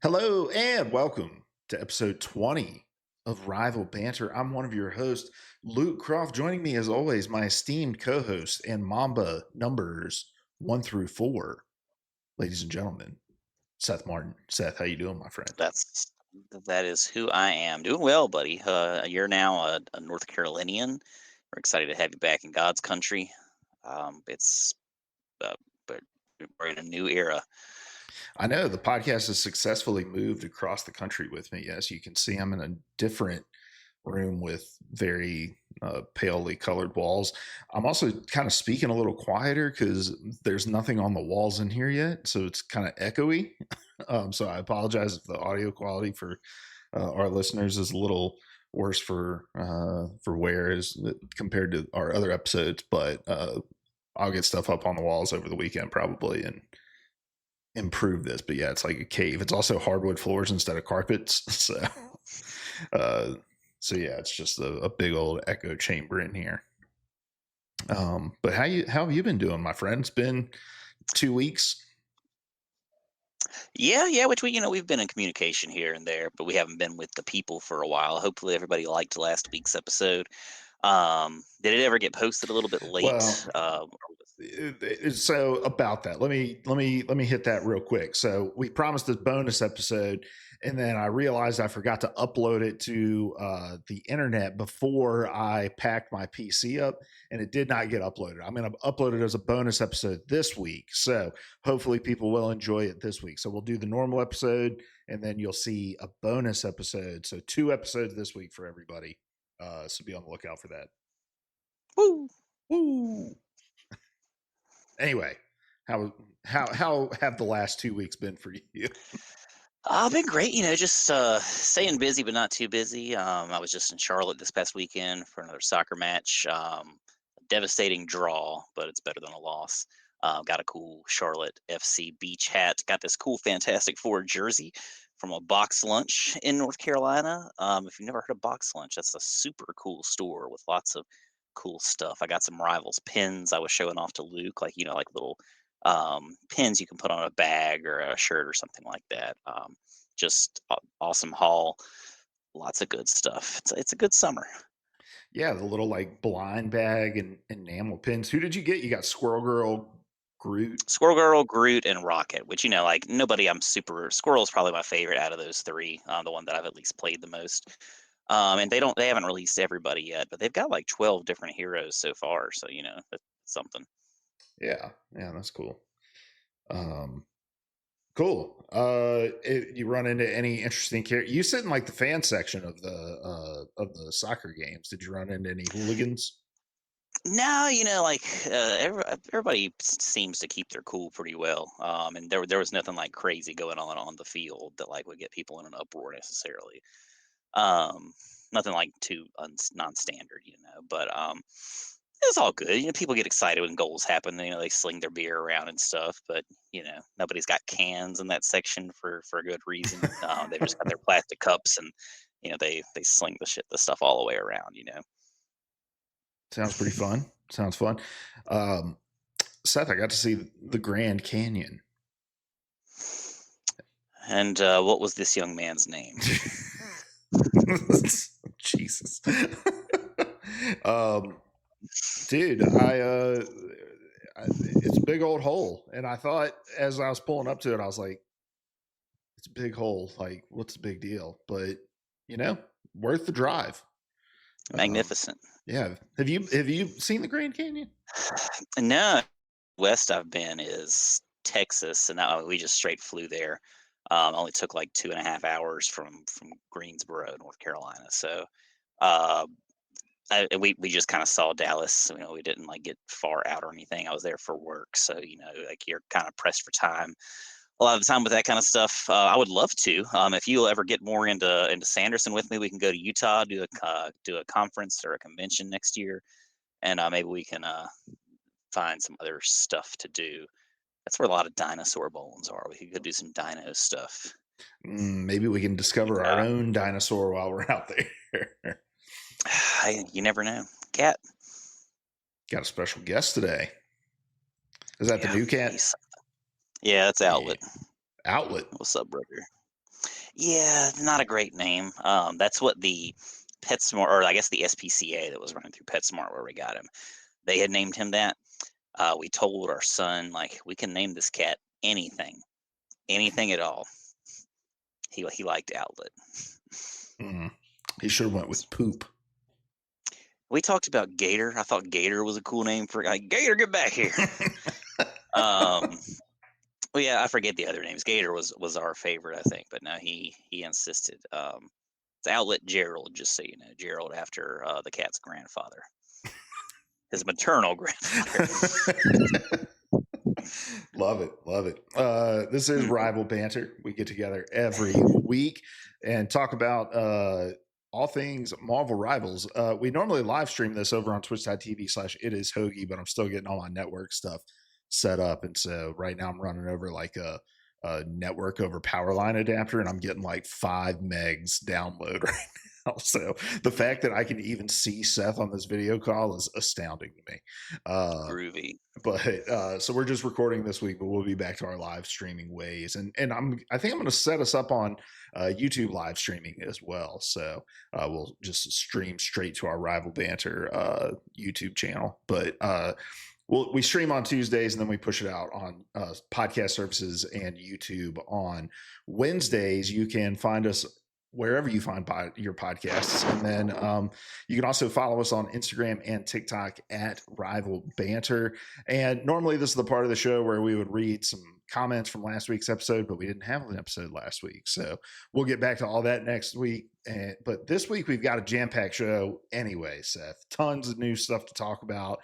Hello and welcome to episode 20 of Rival Banter. I'm one of your hosts, Luke Croft. Joining me as always, my esteemed co-host and Mamba numbers 1 through 4, ladies and gentlemen, Seth Martin. Seth, how you doing, my friend? That's that is who I am. Doing well, buddy. You're now a North Carolinian. We're excited to have you back in God's country. It's but we're in a new era. I know the podcast has successfully moved across the country with me. As you can see, I'm in a different room with very palely colored walls. I'm also kind of speaking a little quieter because there's nothing on the walls in here yet, so it's kind of echoey. So I apologize if the audio quality for our listeners is a little worse for where is compared to our other episodes, but I'll get stuff up on the walls over the weekend probably and improve this. But yeah, it's like a cave. It's also hardwood floors instead of carpets, so uh, so yeah, it's just a big old echo chamber in here. But how have you been doing, my friend? It's been 2 weeks. Yeah. Which we've been in communication here and there, but we haven't been with the people for a while. Hopefully, everybody liked last week's episode. Did it ever get posted a little bit late? Well, so about that, let me hit that real quick. So we promised this bonus episode, and then I realized I forgot to upload it to the internet before I packed my PC up, and it did not get uploaded. I'm going to upload it as a bonus episode this week, so hopefully people will enjoy it this week. So we'll do the normal episode, and then you'll see a bonus episode. So 2 episodes this week for everybody. So be on the lookout for that. Woo! Woo! Anyway, how have the last 2 weeks been for you? Been great. Just staying busy, but not too busy. I was just in Charlotte this past weekend for another soccer match. Devastating draw, but it's better than a loss. Got a cool Charlotte FC beach hat. Got this cool Fantastic Four jersey from a box lunch in North Carolina. If you've never heard of box lunch, that's a super cool store with lots of cool stuff. I got some Rivals pins I was showing off to Luke, like little pins you can put on a bag or a shirt or something like that. Just awesome haul, lots of good stuff. It's a good summer. Yeah, the little like blind bag and enamel pins. Who did you get? You got Squirrel Girl, Groot. Squirrel Girl, Groot, and Rocket, which like nobody. I'm super Squirrel's probably my favorite out of those three. The one that I've at least played the most. And they haven't released everybody yet, but they've got like 12 different heroes so far. So that's something. Yeah, yeah, that's cool. Um, cool. You run into any interesting characters? You sit in like the fan section of the soccer games. Did you run into any hooligans? No, like everybody seems to keep their cool pretty well. And there was nothing like crazy going on the field that like would get people in an uproar necessarily. Um, Nothing like too non-standard, But it's all good. People get excited when goals happen. They sling their beer around and stuff. But nobody's got cans in that section for a good reason. They've just got their plastic cups and they sling the stuff all the way around. Sounds pretty fun. Sounds fun. Um, Seth, I got to see the Grand Canyon. And what was this young man's name? Jesus. um, dude, it's a big old hole, and I thought as I was pulling up to it, I was like, it's a big hole. Like, what's the big deal? But you know, worth the drive. Um, Magnificent. yeah. Have you seen the Grand Canyon? No, west I've been is Texas, and we just straight flew there. Only took like 2.5 hours from Greensboro, North Carolina. So uh, we just kind of saw Dallas. We didn't like get far out or anything. I was there for work, so like you're kind of pressed for time. A lot of the time with that kind of stuff, I would love to. If you'll ever get more into Sanderson with me, we can go to Utah, do a conference or a convention next year, and maybe we can find some other stuff to do. That's where a lot of dinosaur bones are. We could go do some dino stuff. Maybe we can discover our Uh, own dinosaur while we're out there. you never know. Cat. Got a special guest today. Is that the Yeah, new cat? he's yeah. That's Yeah. Outlet. Outlet. What's up, brother? Yeah, not a great name. That's what the PetSmart, or I guess the SPCA that was running through PetSmart where we got him. They had named him that. We told our son, like, we can name this cat anything, anything at all. He liked Outlet. Mm. He should have went with poop. We talked about Gator. I thought Gator was a cool name for, like, Gator, get back here. um, well, yeah, I forget the other names. Gator was our favorite, I think, but no, he insisted. It's Outlet Gerald, just so you know, Gerald after the cat's grandfather, his maternal grandfather. Love it. Love it. This is Mhm. Rival Banter. We get together every week and talk about all things Marvel Rivals. We normally live stream this over on twitch.tv/itishoagie, but I'm still getting all my network stuff set up. And so right now I'm running over like a network over power line adapter, and I'm getting like 5 megs download right now. So the fact that I can even see Seth on this video call is astounding to me. Groovy. But so we're just recording this week, but we'll be back to our live streaming ways, and I think I'm going to set us up on YouTube live streaming as well. So we'll just stream straight to our Rival Banter YouTube channel. But we stream on Tuesdays, and then we push it out on podcast services and YouTube on Wednesdays. You can find us wherever you find your podcasts. And then you can also follow us on Instagram and TikTok at Rival Banter. And normally this is the part of the show where we would read some comments from last week's episode, but we didn't have an episode last week. So we'll get back to all that next week. But this week we've got a jam-packed show anyway, Seth. Tons of new stuff to talk about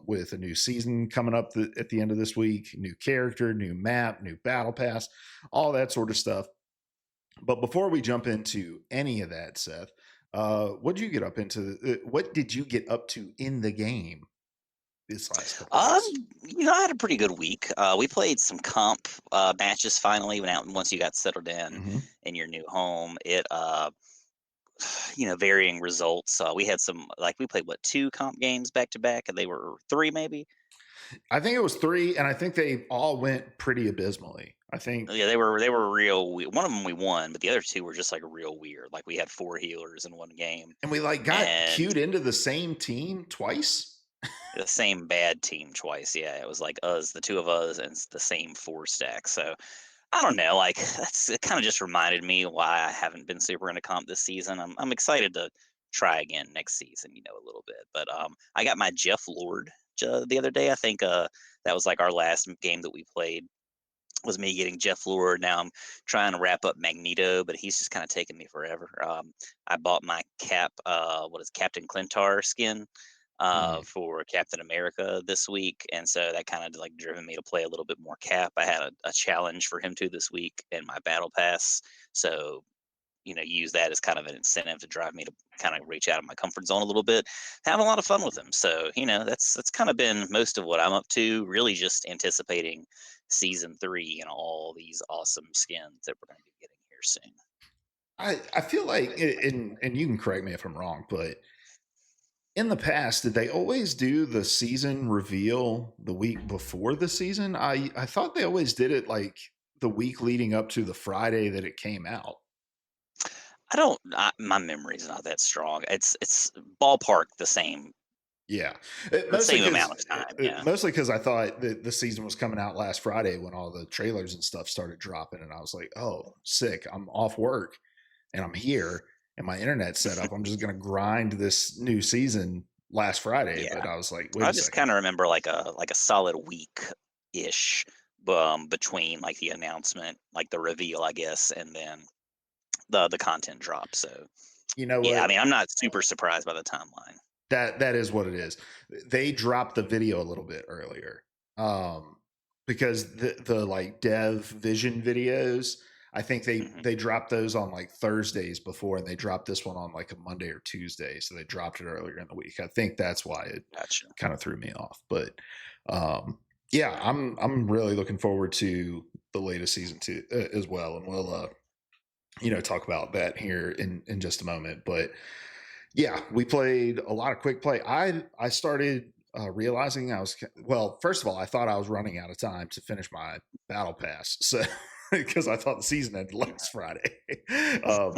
with a new season coming up at the end of this week, new character, new map, new battle pass, all that sort of stuff. But before we jump into any of that, Seth, what did you get up into? What did you get up to in the game this last couple of Um, weeks? I had a pretty good week. We played some comp matches finally. Once you got settled Mm-hmm. in your new home. It varying results. We had some, like, we played what, two comp games back to back, and they were three maybe. I think it was 3, and I think they all went pretty abysmally. I think, Yeah, they were real. One of them we won, but the other two were just like real weird. Like we had four healers in one game, and we like got and queued into the same team twice. the same bad team twice. Yeah, it was like us, the two of us, and the same four stack. So I don't know. Like it kind of just reminded me why I haven't been super into comp this season. I'm excited to try again next season. A little bit. But I got my Jeff Lord the other day. I think that was like our last game that we played. Was me getting Jeff Lord. Now I'm trying to wrap up Magneto, but he's just kind of taking me forever. I bought my what is Captain Klyntar skin Mm. for Captain America this week, and so that kind of like driven me to play a little bit more Cap. I had a challenge for him too this week in my battle pass, so use that as kind of an incentive to drive me to kind of reach out of my comfort zone a little bit, have a lot of fun with him. So that's kind of been most of what I'm up to. Really, just anticipating season 3 and all these awesome skins that we're going to be getting here soon. I feel like, and you can correct me if I'm wrong, but in the past, did they always do the season reveal the week before the season? I thought they always did it like the week leading up to the Friday that it came out. I don't. My memory's not that strong. It's ballpark Yeah, the same amount of time. Yeah. mostly because I thought that the season was coming out last Friday when all the trailers and stuff started dropping, and I was like, "Oh, sick! I'm off work and I'm here, and my internet's set up. I'm just gonna grind this new season last Friday." Yeah. But I was like, "Wait I a just second." kind of remember like a solid week ish between like the announcement, like the reveal, I guess, and then the content drop. So You know yeah, I what? mean, I'm not super surprised by the timeline. That is what it is. They dropped the video a little bit earlier, um, because the like dev vision videos. I think Hmm. they dropped those on like Thursdays before, and they dropped this one on like a Monday or Tuesday. So they dropped it earlier in the week. I think that's why it Gotcha. kind of threw me off. But yeah, I'm really looking forward to the latest season too as well, and we'll talk about that here in just a moment. But yeah, we played a lot of quick play. I started realizing I was, well, first of all, I thought I was running out of time to finish my battle pass. So because I thought the season ended last Friday. um,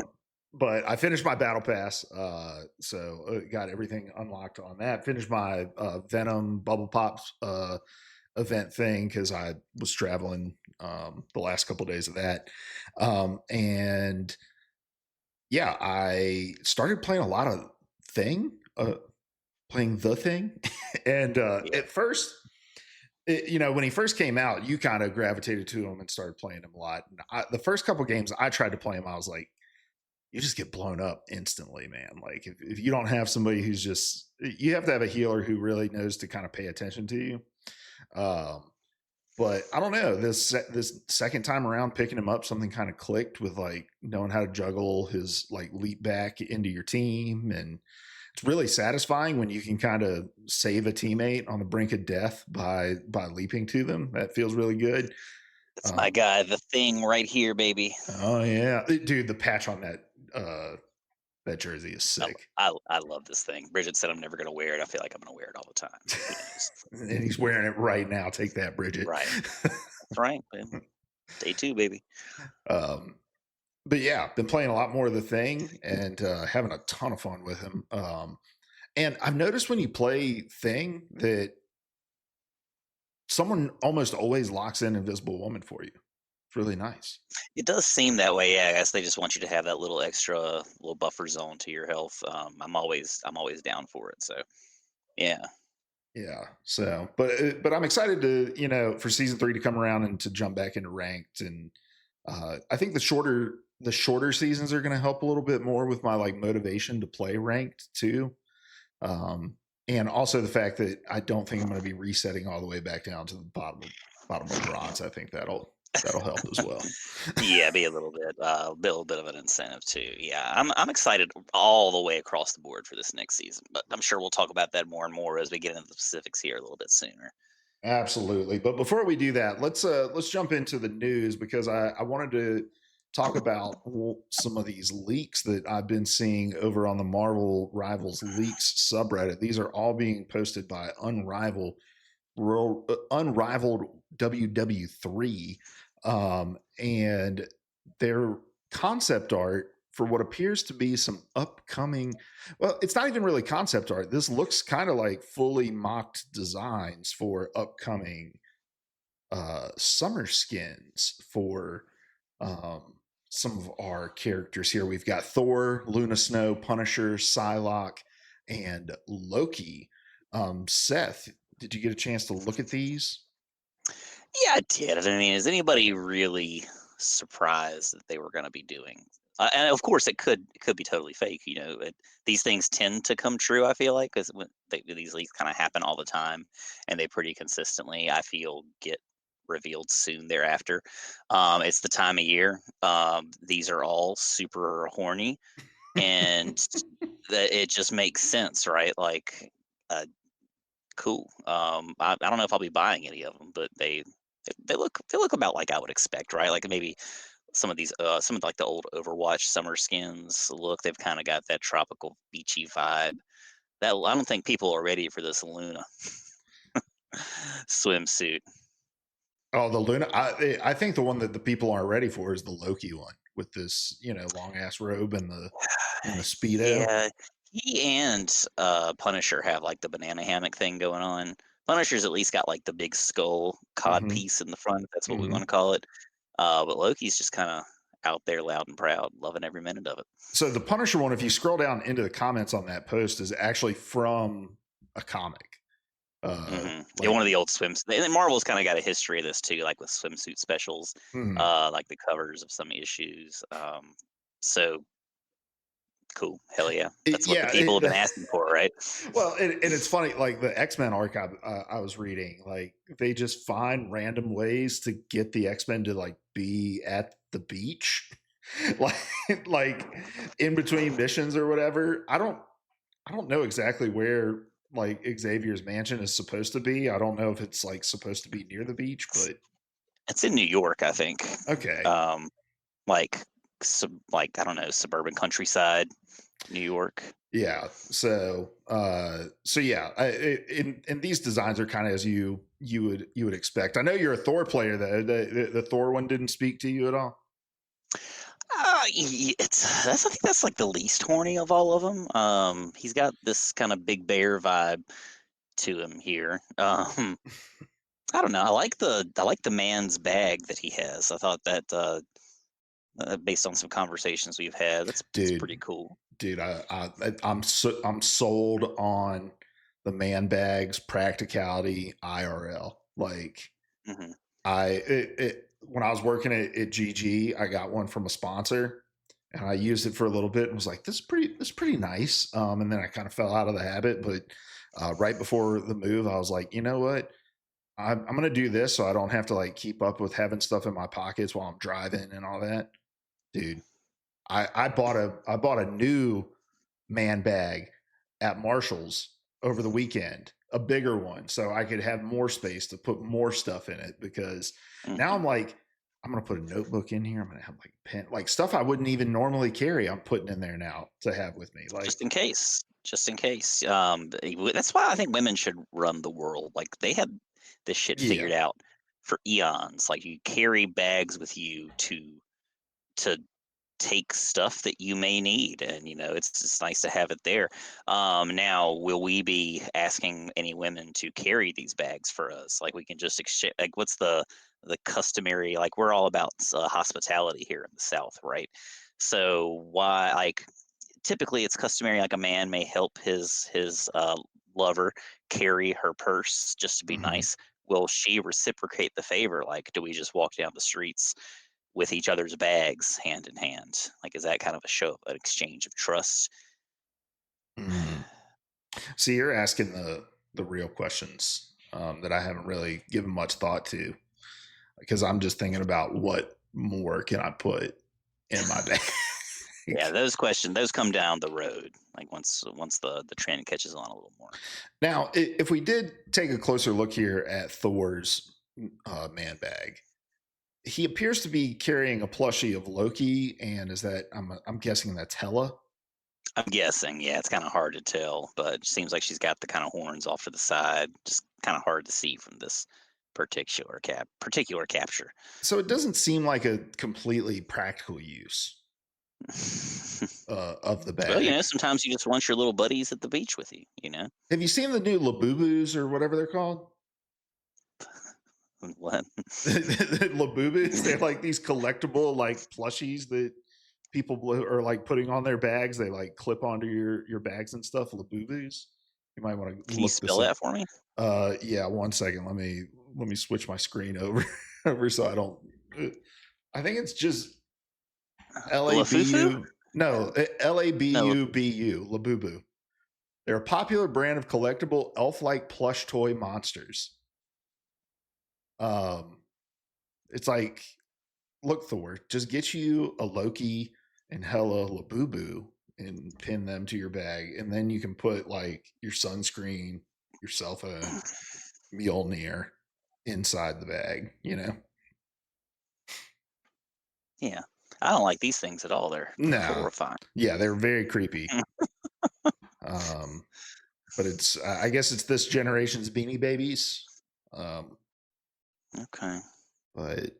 but I finished my battle pass, so got everything unlocked on that. Finished my Venom Bubble Pops event thing because I was traveling the last couple of days of that, and yeah, I started playing a lot of Thing, playing the Thing, and Yeah. at first when he first came out, you kind of gravitated to him and started playing him a lot. And the first couple games I tried to play him, I was like, you just get blown up instantly, man. Like if you don't have somebody who's just, you have to have a healer who really knows to kind of pay attention to you. Um, but I don't know, this second time around picking him up, something kind of clicked with like knowing how to juggle his like leap back into your team, and it's really satisfying when you can kind of save a teammate on the brink of death by leaping to them. That feels really good. That's my Um, guy, the Thing, right here, baby. oh yeah, dude, the patch on that jersey is I, sick, I love this thing. Bridget said I'm never gonna wear it. I feel like I'm gonna wear it all the time. So who knows? and he's wearing it right now. Take that, Bridget. Right. That's right. Man. Day two, baby. um, but yeah, been playing a lot more of the Thing and having a ton of fun with him. And I've noticed when you play Thing that someone almost always locks in Invisible Woman for you. It's really nice. It does seem that way. Yeah, I guess they just want you to have that little extra little buffer zone to your health. I'm always down for it. So yeah. Yeah. So, but I'm excited to for season 3 to come around and to jump back into ranked, and I think the shorter seasons are going to help a little bit more with my like motivation to play ranked too. Um, and also the fact that I don't think I'm going to be resetting all the way back down to the bottom of bronze. I think that'll help as well. Yeah, be a little bit of an incentive too. Yeah, I'm excited all the way across the board for this next season, but I'm sure we'll talk about that more and more as we get into the specifics here a little bit sooner. Absolutely. But before we do that, let's jump into the news because I wanted to talk about some of these leaks that I've been seeing over on the Marvel Rivals Leaks subreddit. These are all being posted by Unrivaled WW3, and their concept art for what appears to be some upcoming, well, it's not even really concept art. This looks kind of like fully mocked designs for upcoming summer skins for um, some of our characters here. We've got Thor, Luna Snow, Punisher, Psylocke, and Loki. Seth, did you get a chance to look at these? Yeah, I did. I mean, is anybody really surprised that they were going to be doing? And of course, it could be totally fake. These things tend to come true. I feel like because these leaks kind of happen all the time, and they pretty consistently, I feel, get revealed soon thereafter. It's the time of year. These are all super horny, and that it just makes sense, right? Like, uh, cool. I don't know if I'll be buying any of them, but they look about like I would expect, right? Like maybe some of like the old Overwatch summer skins look. They've kind of got that tropical beachy vibe. That I don't think people are ready for this Luna swimsuit. Oh, the Luna. I think the one that the people aren't ready for is the Loki one with this, long ass robe and the speedo. Yeah, he and Punisher have like the banana hammock thing going on. Punisher's at least got like the big skull cod Hmm. piece in the front, if that's what we Hmm. want to call it. But Loki's just kind of out there loud and proud, loving every minute of it. So the Punisher one, if you scroll down into the comments on that post, is actually from a comic. Yeah, Like, one of the old swims. And Marvel's kind of got a history of this too, like with swimsuit specials, mhm. like the covers of some issues. So cool, hell yeah, that's what the Yeah. people have been asking for, right? Well, and it's funny, like the X-Men arc I was reading, like they just find random ways to get the X-Men to like be at the beach, like like in between missions or whatever. I don't know exactly where like Xavier's mansion is supposed to be. I don't know if it's like supposed to be near the beach, but It's in New York, I think. okay. Um, like, like I don't know, suburban countryside. New York. Yeah. So yeah, and these designs are kind of as you would expect. I know you're a Thor player though. The Thor one didn't speak to you at all. I think that's like the least horny of all of them. He's got this kind of big bear vibe to him here. I don't know. I like the man's bag that he has. I thought that based on some conversations we've had, that's Dude, pretty cool. dude, I'm sold on the man bags practicality IRL. Like Hmm. when I was working at GG, I got one from a sponsor and I used it for a little bit and was like, this is pretty nice. And then I kind of fell out of the habit, but right before the move, I was like, you know what? I'm going to do this so I don't have to like keep up with having stuff in my pockets while I'm driving and all that. Dude, I bought a new man bag at Marshall's over the weekend, a bigger one, so I could have more space to put more stuff in it. Because now Hmm. I'm like, I'm gonna put a notebook in here. I'm gonna have like pen, like stuff I wouldn't even normally carry. I'm putting in there now to have with me. Like, Just in case. Just in case. That's why I think women should run the world. Like they have this shit yeah, figured out for eons. Like you carry bags with you to take stuff that you may need, and it's just nice to have it there. Now, will we be asking any women to carry these bags for us? Like we can just exchange. Like what's the customary? Like we're all about hospitality here in the South, right? So why, like, typically it's customary, like a man may help his lover carry her purse just to be hmm nice. Will she reciprocate the favor? Like, do we just walk down the streets with each other's bags hand in hand? Like, is that kind of a show, an exchange of trust? hmm See, you're asking the real questions that I haven't really given much thought to because I'm just thinking about what more can I put in my bag. Yeah, those questions, those come down the road. Like once the trend catches on a little more. Now, if we did take a closer look here at Thor's man bag, he appears to be carrying a plushie of Loki, and is that I'm guessing that's Hela. I'm guessing, yeah, it's kind of hard to tell, but it seems like she's got the kind of horns off to the side. Just kind of hard to see from this particular capture. So it doesn't seem like a completely practical use of the Well, bag. sometimes you just want your little buddies at the beach with you. Have you seen the new Labubus or whatever they're called? What? Labubus, they're like these collectible like plushies that people are like putting on their bags. They like clip onto your bags and stuff. Labubus. You might want to Can you look this spell up. that for me? Yeah, 1 second. Let me switch my screen over over so I don't. I think it's just Lafufu? LABU. No, No. LABUBU. Labubu. They're a popular brand of collectible elf-like plush toy monsters. Um, it's like, look, Thor, just get you a Loki and Hela Labubu and pin them to your bag, and then you can put like your sunscreen, your cell phone, Mjolnir inside the bag. Yeah. I don't like these things at all. They're No, horrifying. yeah, they're very creepy. Um, but it's I guess it's this generation's Beanie Babies. Um, Okay. but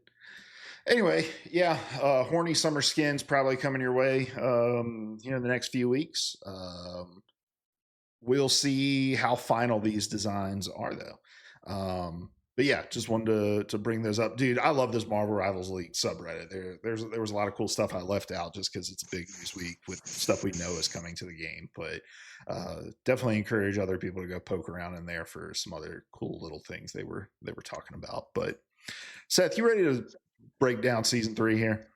anyway, yeah, horny summer skins probably coming your way. In the next few weeks. We'll see how final these designs are, though. But yeah, just wanted to bring those up, dude. I love this Marvel Rivals League subreddit. There was a lot of cool stuff I left out just because it's a big news week with stuff we know is coming to the game. But definitely encourage other people to go poke around in there for some other cool little things they were talking about. But Seth, you ready to break down season 3 here?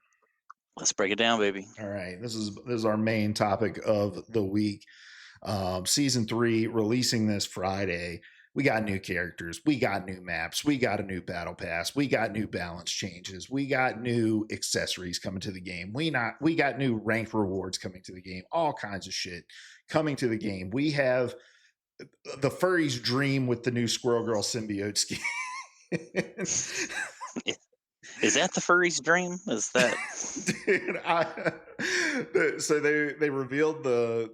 Let's break it down, baby. All right, this is our main topic of the week. Season 3 releasing this Friday. We got new characters, we got new maps, we got a new battle pass, we got new balance changes, we got new accessories coming to the game. We got new rank rewards coming to the game. All kinds of shit coming to the game. We have the furry's dream with the new Squirrel Girl symbiote skin. Is that the furry's dream? Is that? Dude, So they revealed the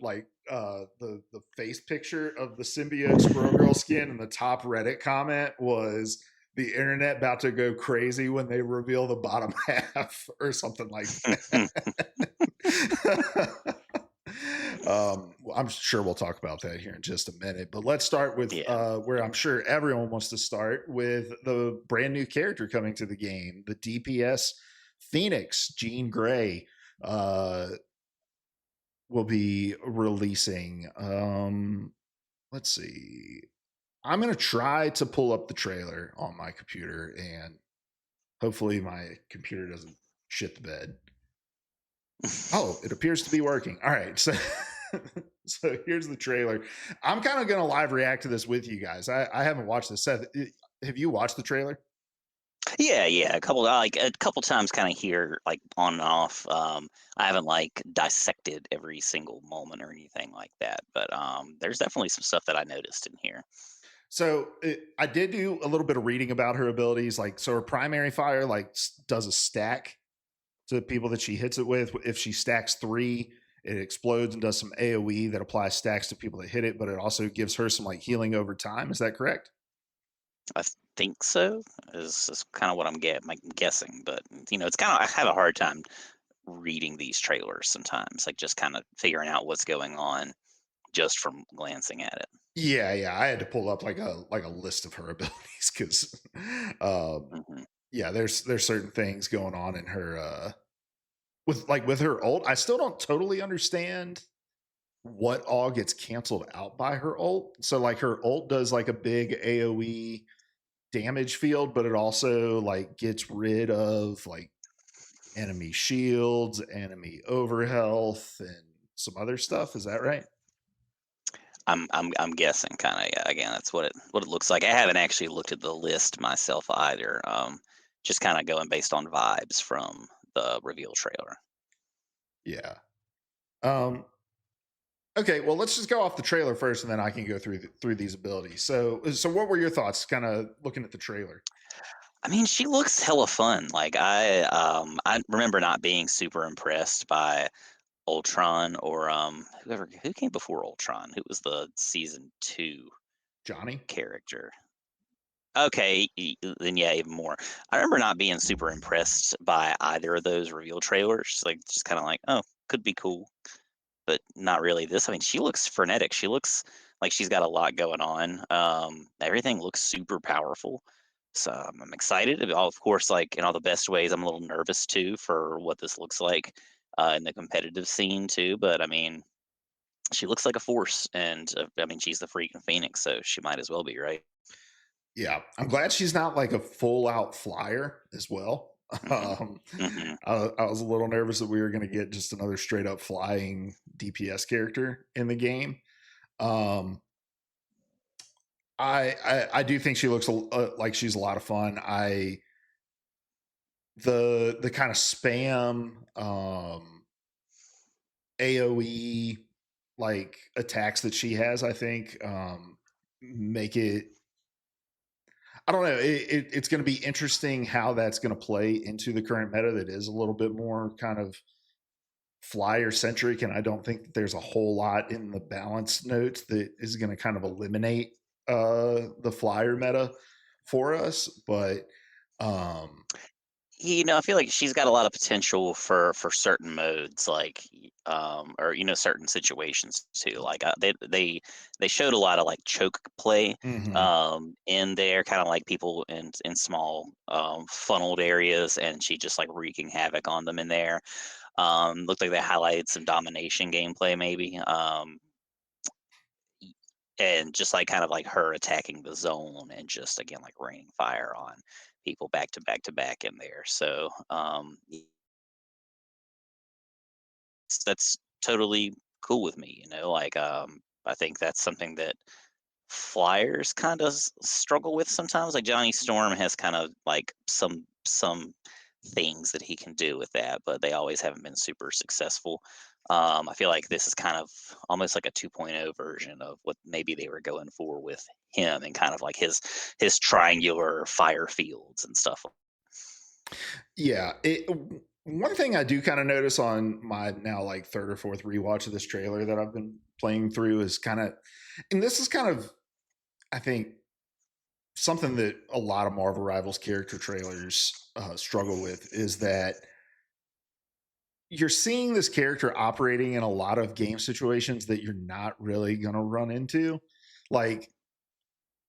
face picture of the symbiote Squirrel Girl skin, and the top Reddit comment was the internet about to go crazy when they reveal the bottom half or something like that. I'm sure we'll talk about that here in just a minute, but let's start with Yeah. where I'm sure everyone wants to start with the brand new character coming to the game, the DPS Phoenix, Jean Grey, uh, will be releasing. Let's see. I'm going to try to pull up the trailer on my computer, and hopefully my computer doesn't shit the bed. Oh, it appears to be working. All right. So so here's the trailer. I'm kind of going to live react to this with you guys. I haven't watched this. Seth, have you watched the trailer? Yeah, a couple times kind of here, like on and off. I haven't like dissected every single moment or anything like that, but there's definitely some stuff that I noticed in here. So I did do a little bit of reading about her abilities. Like, so her primary fire does a stack to the people that she hits it with. If she stacks 3, it explodes and does some AOE that applies stacks to people that hit it, but it also gives her some like healing over time. Is that correct? I think so. Is kind of what I'm guessing, but it's kind of I have a hard time reading these trailers sometimes, like just kind of figuring out what's going on just from glancing at it. Yeah. I had to pull up like a list of her abilities because, Hmm. yeah, there's certain things going on in her with her ult. I still don't totally understand what all gets canceled out by her ult. So like her ult does like a big AOE damage field, but it also like gets rid of like enemy shields, enemy overhealth, and some other stuff. Is that right? I'm guessing kind of, yeah. Again, that's what it looks like. I haven't actually looked at the list myself either. Just kind of going based on vibes from the reveal trailer. Yeah. Um, okay, well, let's just go off the trailer first, and then I can go through these abilities. So what were your thoughts? Kind of looking at the trailer. I mean, she looks hella fun. Like I remember not being super impressed by Ultron or who came before Ultron. Who was the season 2 Johnny. character? Okay, then yeah, even more. I remember not being super impressed by either of those reveal trailers. Like just kind of like, oh, could be cool, but not really. This, I mean, she looks frenetic. She looks like she's got a lot going on. Everything looks super powerful. So I'm excited. Of course, like in all the best ways, I'm a little nervous too for what this looks like in the competitive scene too. But I mean, she looks like a force, and I mean, she's the freaking Phoenix, so she might as well be, right? Yeah, I'm glad she's not like a full out flyer as well. Hmm. Um, Hmm. I was a little nervous that we were going to get just another straight up flying DPS character in the game. Um, I do think she looks like she's a lot of fun. The kind of spam AOE like attacks that she has, I think, make it. I don't know. It's going to be interesting how that's going to play into the current meta that is a little bit more kind of flyer centric, and I don't think that there's a whole lot in the balance notes that is going to kind of eliminate the flyer meta for us. But um, I feel like she's got a lot of potential for certain modes, like or certain situations too. Like they showed a lot of like choke play mhm. in there, kind of like people in small funneled areas, and she just like wreaking havoc on them in there. Looked like they highlighted some domination gameplay, maybe. And just like kind of like her attacking the zone and just again like raining fire on people back to back to back in there. So that's totally cool with me. Like I think that's something that flyers kind of struggle with sometimes. Like Johnny Storm has kind of like some things that he can do with that, but they always haven't been super successful. I feel like this is kind of almost like a 2.0 version of what maybe they were going for with him and kind of like his triangular fire fields and stuff. Yeah. One thing I do kind of notice on my now like third or fourth rewatch of this trailer that I've been playing through is kind of, and this is kind of, I think, something that a lot of Marvel Rivals character trailers struggle with is that you're seeing this character operating in a lot of game situations that you're not really going to run into. Like,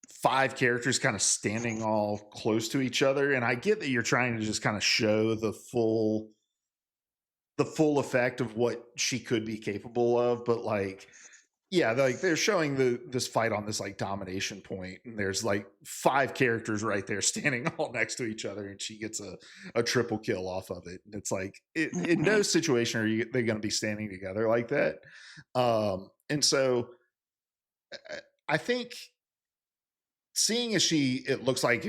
five characters kind of standing all close to each other, and I get that you're trying to just kind of show the full effect of what she could be capable of, but like, yeah, like they're showing this fight on this like domination point, and there's like five characters right there standing all next to each other, and she gets a triple kill off of it. And it's like, in no Mhm. situation they going to be standing together like that. And so I think, seeing as it looks like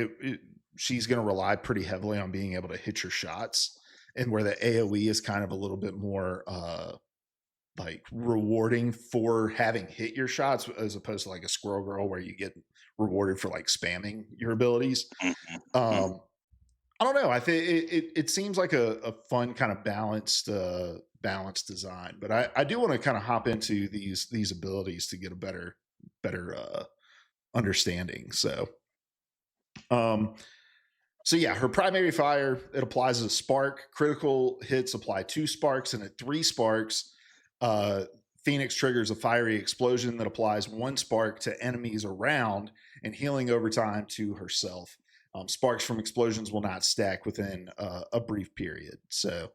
she's going to rely pretty heavily on being able to hit your shots, and where the AoE is kind of a little bit more like rewarding for having hit your shots, as opposed to like a Squirrel Girl where you get rewarded for like spamming your abilities. Mhm. Mhm. um I don't know, I think it seems like a fun kind of balanced design, but I do want to kind of hop into these abilities to get a better understanding. Um so yeah, her primary fire, it applies as a spark. Critical hits apply 2 sparks, and at 3 sparks, uh, Phoenix triggers a fiery explosion that applies 1 spark to enemies around, and healing over time to herself. Sparks from explosions will not stack within a brief period. So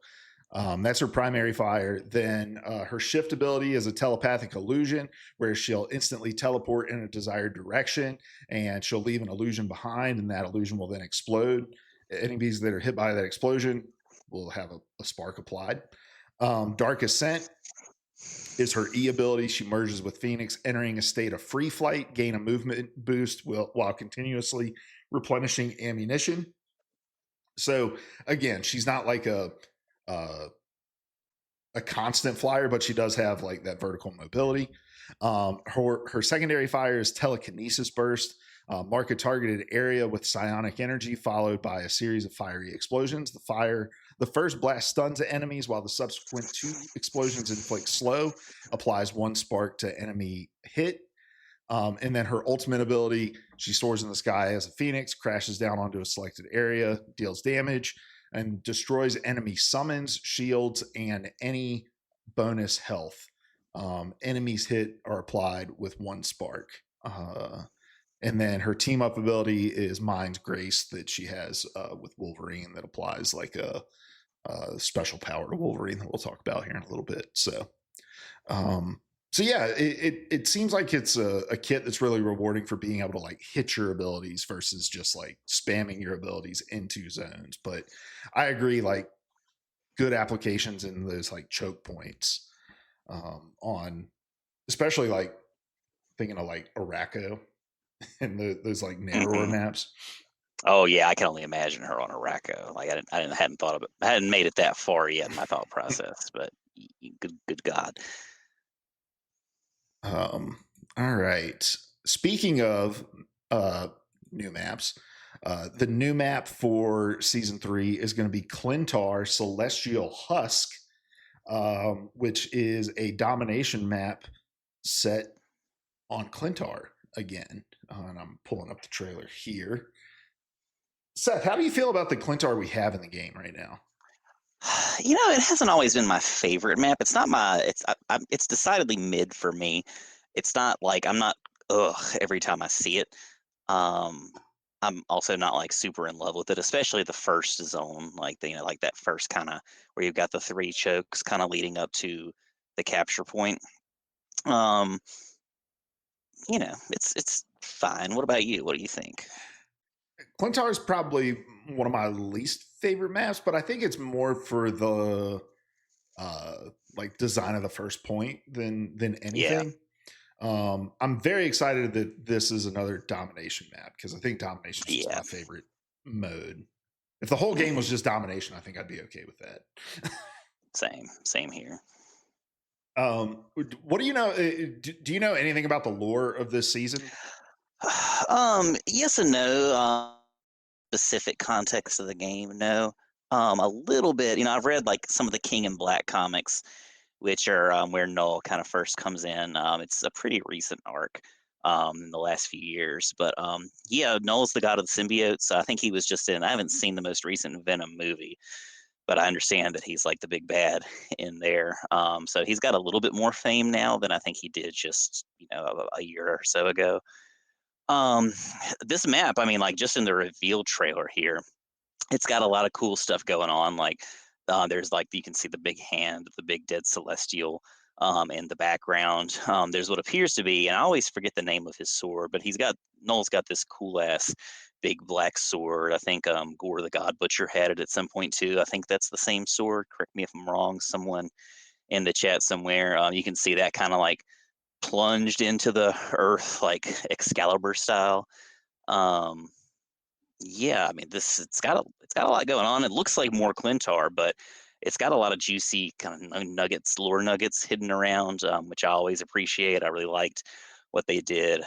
that's her primary fire. Then her shift ability is a telepathic illusion, where she'll instantly teleport in a desired direction, and she'll leave an illusion behind, and that illusion will then explode. Enemies that are hit by that explosion will have a spark applied. Dark Ascent is her E ability. She merges with Phoenix, entering a state of free flight, gain a movement boost while continuously replenishing ammunition. So again, she's not like uh, a constant flyer, but she does have like that vertical mobility. Her secondary fire is telekinesis burst. Mark a targeted area with psionic energy, followed by a series of fiery explosions. The first blast stuns enemies, while the subsequent 2 explosions inflict slow. Applies 1 spark to enemy hit. And then her ultimate ability, she soars in the sky as a phoenix, crashes down onto a selected area, deals damage, and destroys enemy summons, shields, and any bonus health. Enemies hit are applied with 1 spark. And then her team up ability is Mind's Grace, that she has with Wolverine, that applies like a special power to Wolverine that we'll talk about here in a little bit. Um, so yeah, it seems like it's a kit that's really rewarding for being able to like hit your abilities versus just like spamming your abilities into zones. But I agree, like, good applications in those like choke points, on, especially like thinking of like Araco and those like narrower Mhm. maps. Oh yeah, I can only imagine her on a Racco. Like hadn't thought of it. I hadn't made it that far yet in my thought process. But good God. Um, all right. Speaking of uh, new maps, the new map for season 3 is going to be Klyntar Celestial Husk, which is a domination map set on Klyntar again. And I'm pulling up the trailer here. Seth, how do you feel about the Klyntar we have in the game right now? It hasn't always been my favorite map. It's not my. It's decidedly mid for me. It's not like I'm not ugh every time I see it. Um, I'm also not like super in love with it, especially the first zone, like like that first kind of where you've got the 3 chokes kind of leading up to the capture point. Um, it's fine. What about you? What do you think? Klyntar is probably one of my least favorite maps, but I think it's more for the uh like design of the first point than Yeah, anything. I'm very excited that this is another domination map, because I think domination is just yeah. my favorite mode. If the whole game was Hmm. just domination, I think I'd be okay with that. Same here. What do you know? Do you know anything about the lore of this season? Yes and no. Specific context of the game, no. A little bit. I've read like some of the King in Black comics, which are where Null kind of first comes in. It's a pretty recent arc in the last few years. But yeah, Null's the god of the symbiotes. I think he was just in, I haven't seen the most recent Venom movie, but I understand that he's like the big bad in there. So he's got a little bit more fame now than I think he did just, a year or so ago. Um, this map, I mean, like just in the reveal trailer here, it's got a lot of cool stuff going on. Like there's like you can see the big hand of the big dead celestial in the background. There's what appears to be, and I always forget the name of his sword, but Noel's got this cool ass big black sword. I think Gore the God Butcher had it at some point too. I think that's the same sword. Correct me if I'm wrong. Someone in the chat somewhere. You can see that kind of like plunged into the earth, like Excalibur style. Um, yeah, I mean, it's got a lot going on. It looks like more Klyntar, but it's got a lot of juicy kind of nuggets, lore nuggets hidden around, which I always appreciate. I really liked what they did.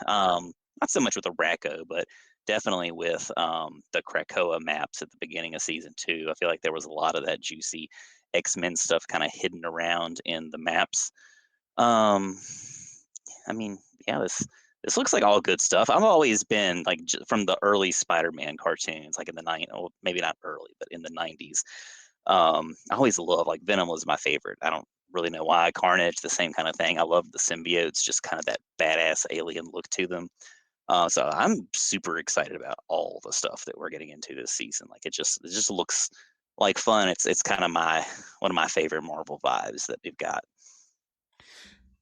Not so much with the Racco, but definitely with the Krakoa maps at the beginning of season 2. I feel like there was a lot of that juicy X-Men stuff kind of hidden around in the maps. Um, I mean, yeah, this looks like all good stuff. I've always been like from the early Spider-Man cartoons, like in the well, maybe not early, but in the '90s. I always loved like Venom was my favorite. I don't really know why. Carnage, the same kind of thing. I love the symbiotes, just kind of that badass alien look to them. So I'm super excited about all the stuff that we're getting into this season. Like it just looks like fun. It's kind of one of my favorite Marvel vibes that we've got.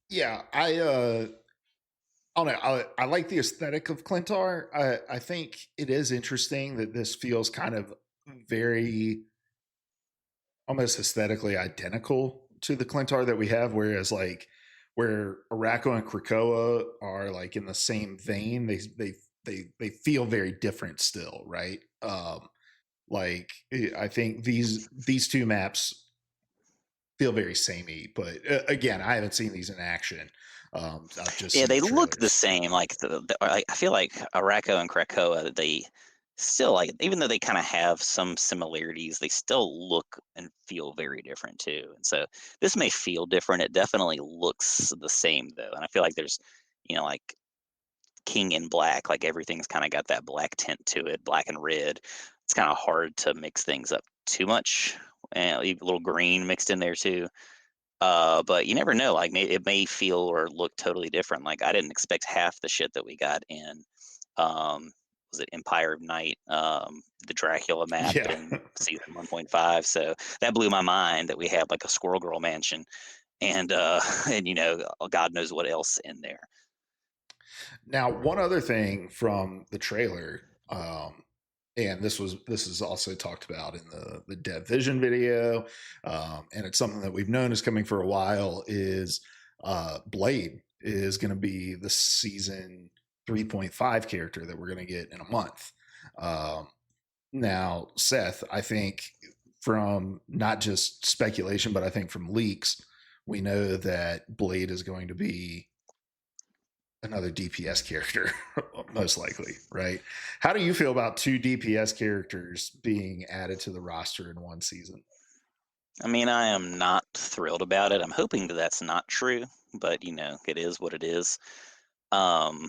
Yeah, I don't know. I like the aesthetic of Klyntar. I think it is interesting that this feels kind of very almost aesthetically identical to the Klyntar that we have, whereas like where Araco and Krakoa are like in the same vein, they feel very different still, right? Like I think these two maps feel very samey, but again, I haven't seen these in action. I've just Yeah, seen they the look the trailers. same. Like I feel like Araco and Krakoa, they still like even though they kind of have some similarities, they still look and feel very different too. And so this may feel different. It definitely looks the same though. And I feel like there's, like King in Black, like everything's kind of got that black tint to it, black and red. It's kind of hard to mix things up too much. And a little green mixed in there too. But you never know. Like it may feel or look totally different. Like I didn't expect half the shit that we got in. Was it Empire of Night? The Dracula map Yeah. in season 1.5. So that blew my mind that we had like a Squirrel Girl mansion, and and God knows what else in there. Now, one other thing from the trailer, and this is also talked about in the Dev Vision video, and it's something that we've known is coming for a while. Is Blade is going to be the season 3.5 character that we're going to get in a month. Um, Now, Seth, I think from not just speculation, but I think from leaks, we know that Blade is going to be another DPS character, most likely, right? How do you feel about two DPS characters being added to the roster in one season? I mean, I am not thrilled about it. I'm hoping that that's not true, but it is what it is. Um,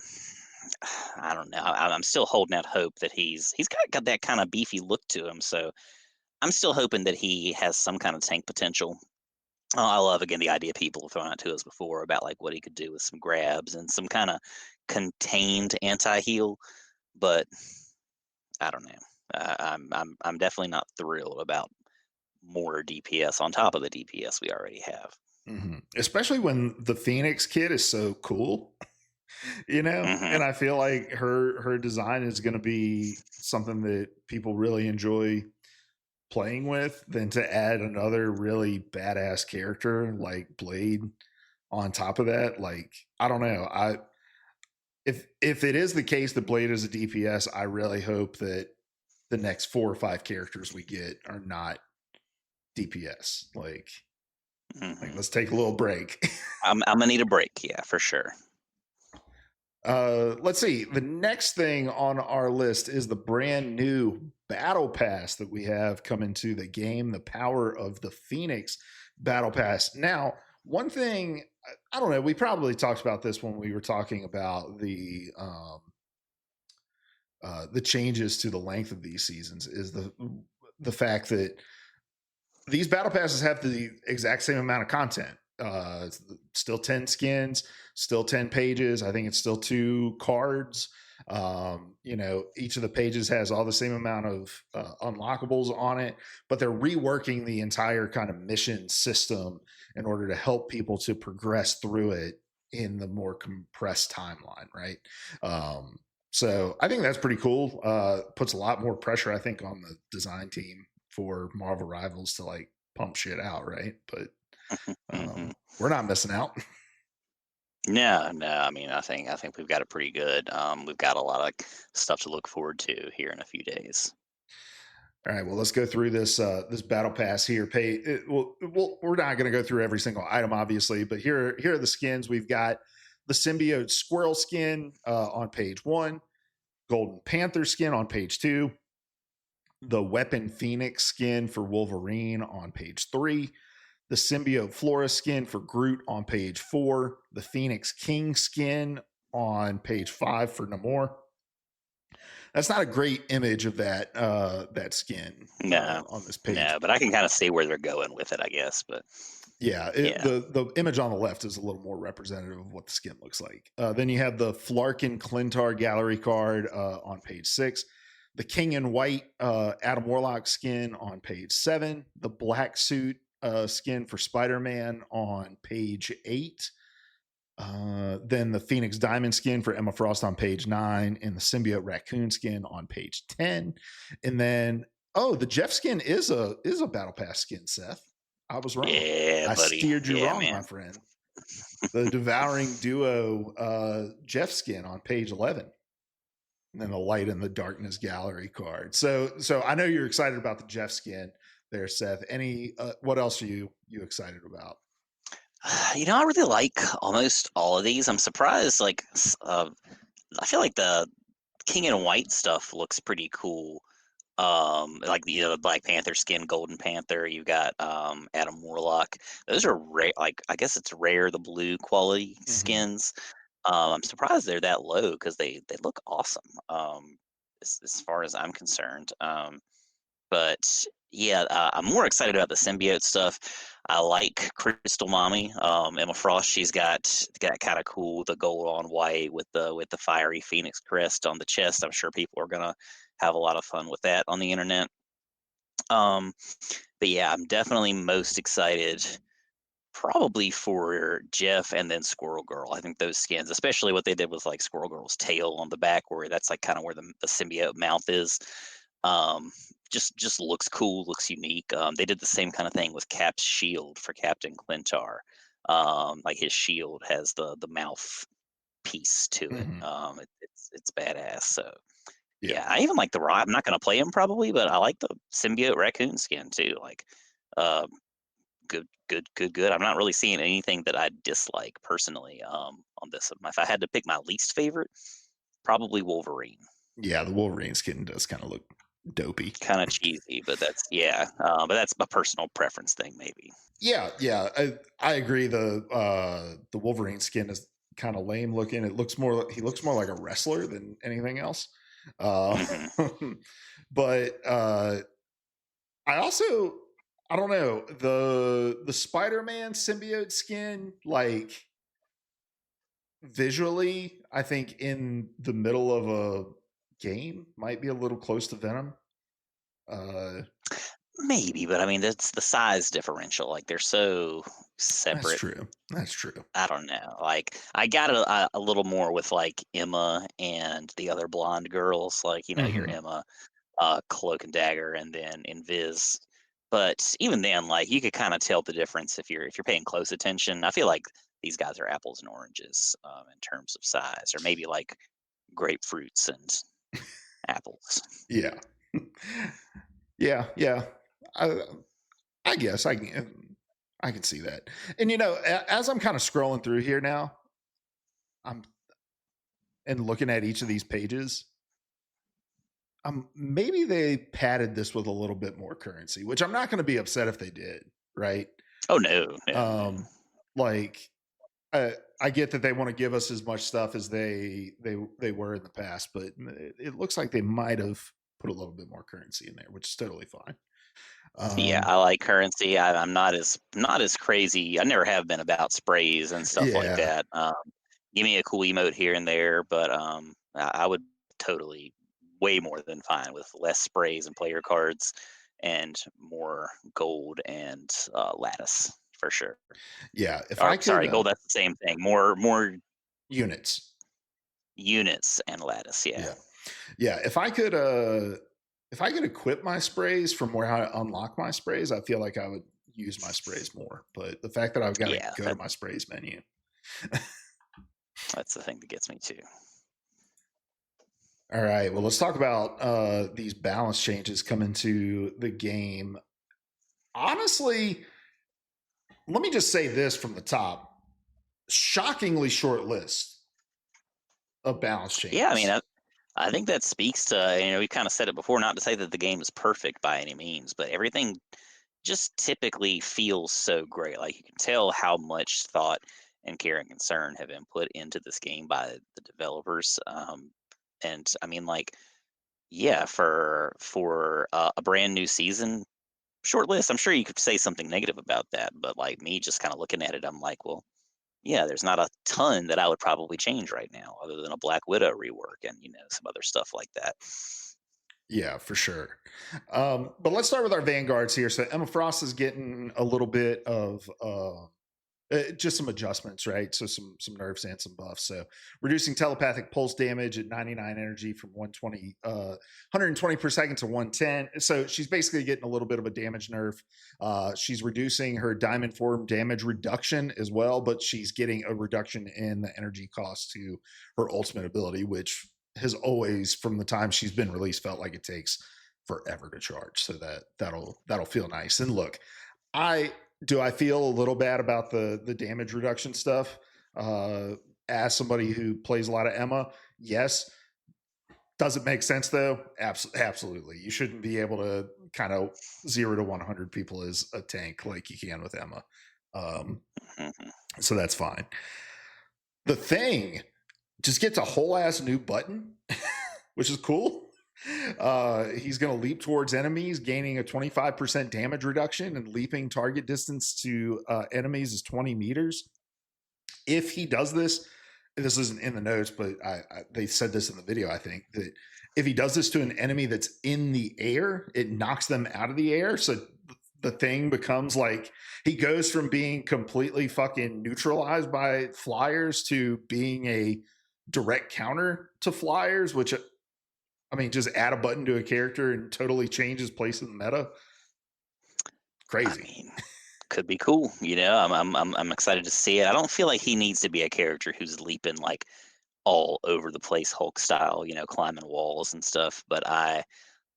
I don't know. I'm still holding out hope that he's got that kind of beefy look to him. So I'm still hoping that he has some kind of tank potential. I love again the idea people have thrown out to us before about like what he could do with some grabs and some kind of contained anti-heal, but I don't know. I'm definitely not thrilled about more DPS on top of the DPS we already have. Especially when the Phoenix kid is so cool, Hmm. and I feel like her design is going to be something that people really enjoy playing with. Than to add another really badass character like Blade on top of that. Like, I don't know. If it is the case that Blade is a DPS, I really hope that the next 4 or 5 characters we get are not DPS. Like Hmm. let's take a little break. I'm gonna need a break, yeah, for sure. Let's see. The next thing on our list is the brand new battle pass that we have coming to the game, the Power of the Phoenix battle pass. Now, one thing, I don't know, we probably talked about this when we were talking about the changes to the length of these seasons, is the fact that these battle passes have the exact same amount of content. It's still 10 skins, still 10 pages. I think it's still 2 cards. Each of the pages has all the same amount of unlockables on it, but they're reworking the entire kind of mission system in order to help people to progress through it in the more compressed timeline, right? So I think that's pretty cool. Puts a lot more pressure, I think, on the design team for Marvel Rivals to like pump shit out, right? But Hmm. we're not missing out. No, no. I mean, I think we've got it pretty good. We've got a lot of stuff to look forward to here in a few days. All right, well, let's go through this battle pass here. We're not going to go through every single item, obviously, but here are the skins. We've got the Symbiote Squirrel skin on page 1, Golden Panther skin on page 2, the Weapon Phoenix skin for Wolverine on page 3, the Symbiote Flora skin for Groot on page 4, the Phoenix King skin on page 5 for Namor. That's not a great image of that skin No, on this page. no. But I can kind of see where they're going with it, I guess. But Yeah, yeah. the image on the left is a little more representative of what the skin looks like. Then you have the Flarkin Klyntar gallery card on page 6, the King in White Adam Warlock skin on page 7, the black suit skin for Spider-Man on page 8. Then the Phoenix Diamond skin for Emma Frost on page 9, and the Symbiote Raccoon skin on page 10. And then, the Jeff skin is a Battle Pass skin, Seth. I was wrong. Yeah, I buddy. steered you Yeah, wrong, my man. friend. The Devouring Duo Jeff skin on page 11. And then the Light and the Darkness gallery card. So I know you're excited about the Jeff skin there, Seth. What else are you excited about? I really like almost all of these. I'm surprised. I feel like the King in White stuff looks pretty cool. Like the Black Panther skin, Golden Panther. You've got Adam Warlock. Those are rare. Like I guess it's rare the blue quality Mm-hmm. skins. I'm surprised they're that low because they look awesome. As far as I'm concerned. But yeah, I'm more excited about the symbiote stuff. I like Crystal Mommy, Emma Frost. She's got kind of cool the gold on white with the fiery phoenix crest on the chest. I'm sure people are gonna have a lot of fun with that on the internet. Um, but yeah, I'm definitely most excited probably for Jeff and then Squirrel Girl. I think those skins, especially what they did with like Squirrel Girl's tail on the back, where that's like kind of where the symbiote mouth is. Um, just looks cool, looks unique. They did the same kind of thing with Cap's shield for Captain Klyntar. Like his shield has the mouth piece to it. Mm-hmm. It's badass. So Yeah. yeah, I even like the raw. I'm not gonna play him probably, but I like the symbiote raccoon skin too. Like, uh, good. I'm not really seeing anything that I dislike personally. On this, if I had to pick my least favorite, probably Wolverine. Yeah, the Wolverine skin does kind of look dopey. Kind of cheesy, but that's yeah. But that's a personal preference thing, maybe. Yeah, I agree. The Wolverine skin is kind of lame looking. He looks more like a wrestler than anything else. Uh, Hmm. but I also, I don't know, the Spider-Man symbiote skin, like visually, I think in the middle of a game might be a little close to Venom. Uh, Maybe, but I mean, that's the size differential. Like they're so that's separate. true. That's true. I don't know. Like I got a little more with like Emma and the other blonde girls. Like your Hmm. Emma, Cloak and Dagger, and then Invis. But even then, like you could kind of tell the difference if you're paying close attention. I feel like these guys are apples and oranges in terms of size, or maybe like grapefruits and apples. Yeah. Yeah. I, I guess I can see that. And as I'm kind of scrolling through here now, I'm and looking at each of these pages, maybe they padded this with a little bit more currency, which I'm not going to be upset if they did, right? Oh no, no. Like I get that they want to give us as much stuff as they were in the past, but it looks like they might have put a little bit more currency in there, which is totally fine. Yeah, I like currency. I'm not as crazy. I never have been about sprays and stuff like Yeah, that. Give me a cool emote here and there, but I would totally way more than fine with less sprays and player cards and more gold and lattice for sure. yeah. If Or I could, sorry, gold. That's the same thing. More units. units and lattice. Yeah. Yeah, yeah. If I could equip my sprays from where I unlock my sprays, I feel like I would use my sprays more. But the fact that I've got to Yeah, go to my sprays menu. that's the thing that gets me too. All right. Well, let's talk about these balance changes coming to the game. Honestly, let me just say this from the top: shockingly short list of balance Yeah, I mean, changes. I think that speaks to, we kind of said it before, not to say that the game is perfect by any means, but everything just typically feels so great. Like you can tell how much thought and care and concern have been put into this game by the developers. And I mean, like, yeah, for a brand new season, short list. I'm sure you could say something negative about that, but like me, just kind of looking at it, I'm like, well, yeah, there's not a ton that I would probably change right now, other than a Black Widow rework and some other stuff like that. Yeah, for sure. But let's start with our vanguards here. So Emma Frost is getting a little bit of just some adjustments, right? So some nerfs and some buffs. So reducing telepathic pulse damage at 99 energy from 120 per second to 110. So she's basically getting a little bit of a damage nerf. She's reducing her diamond form damage reduction as well, but she's getting a reduction in the energy cost to her ultimate ability, which has always, from the time she's been released, felt like it takes forever to charge. So that'll feel nice. And look, I feel a little bad about the damage reduction stuff. As somebody who plays a lot of Emma, yes. Does it make sense though? Absolutely. You shouldn't be able to kind of 0 to 100 people as a tank like you can with Emma. Mhm. So that's fine. The thing just gets a whole ass new button, which is cool. He's going to leap towards enemies, gaining a 25% damage reduction, and leaping target distance to enemies is 20 meters. If he does this, this isn't in the notes, but they said this in the video, I think, that if he does this to an enemy that's in the air, it knocks them out of the air. So the thing becomes like he goes from being completely fucking neutralized by flyers to being a direct counter to flyers, which I mean, just add a button to a character and totally change his place in the meta. I Crazy. mean, could be cool. I'm excited to see it. I don't feel like he needs to be a character who's leaping like all over the place, Hulk style, climbing walls and stuff. But I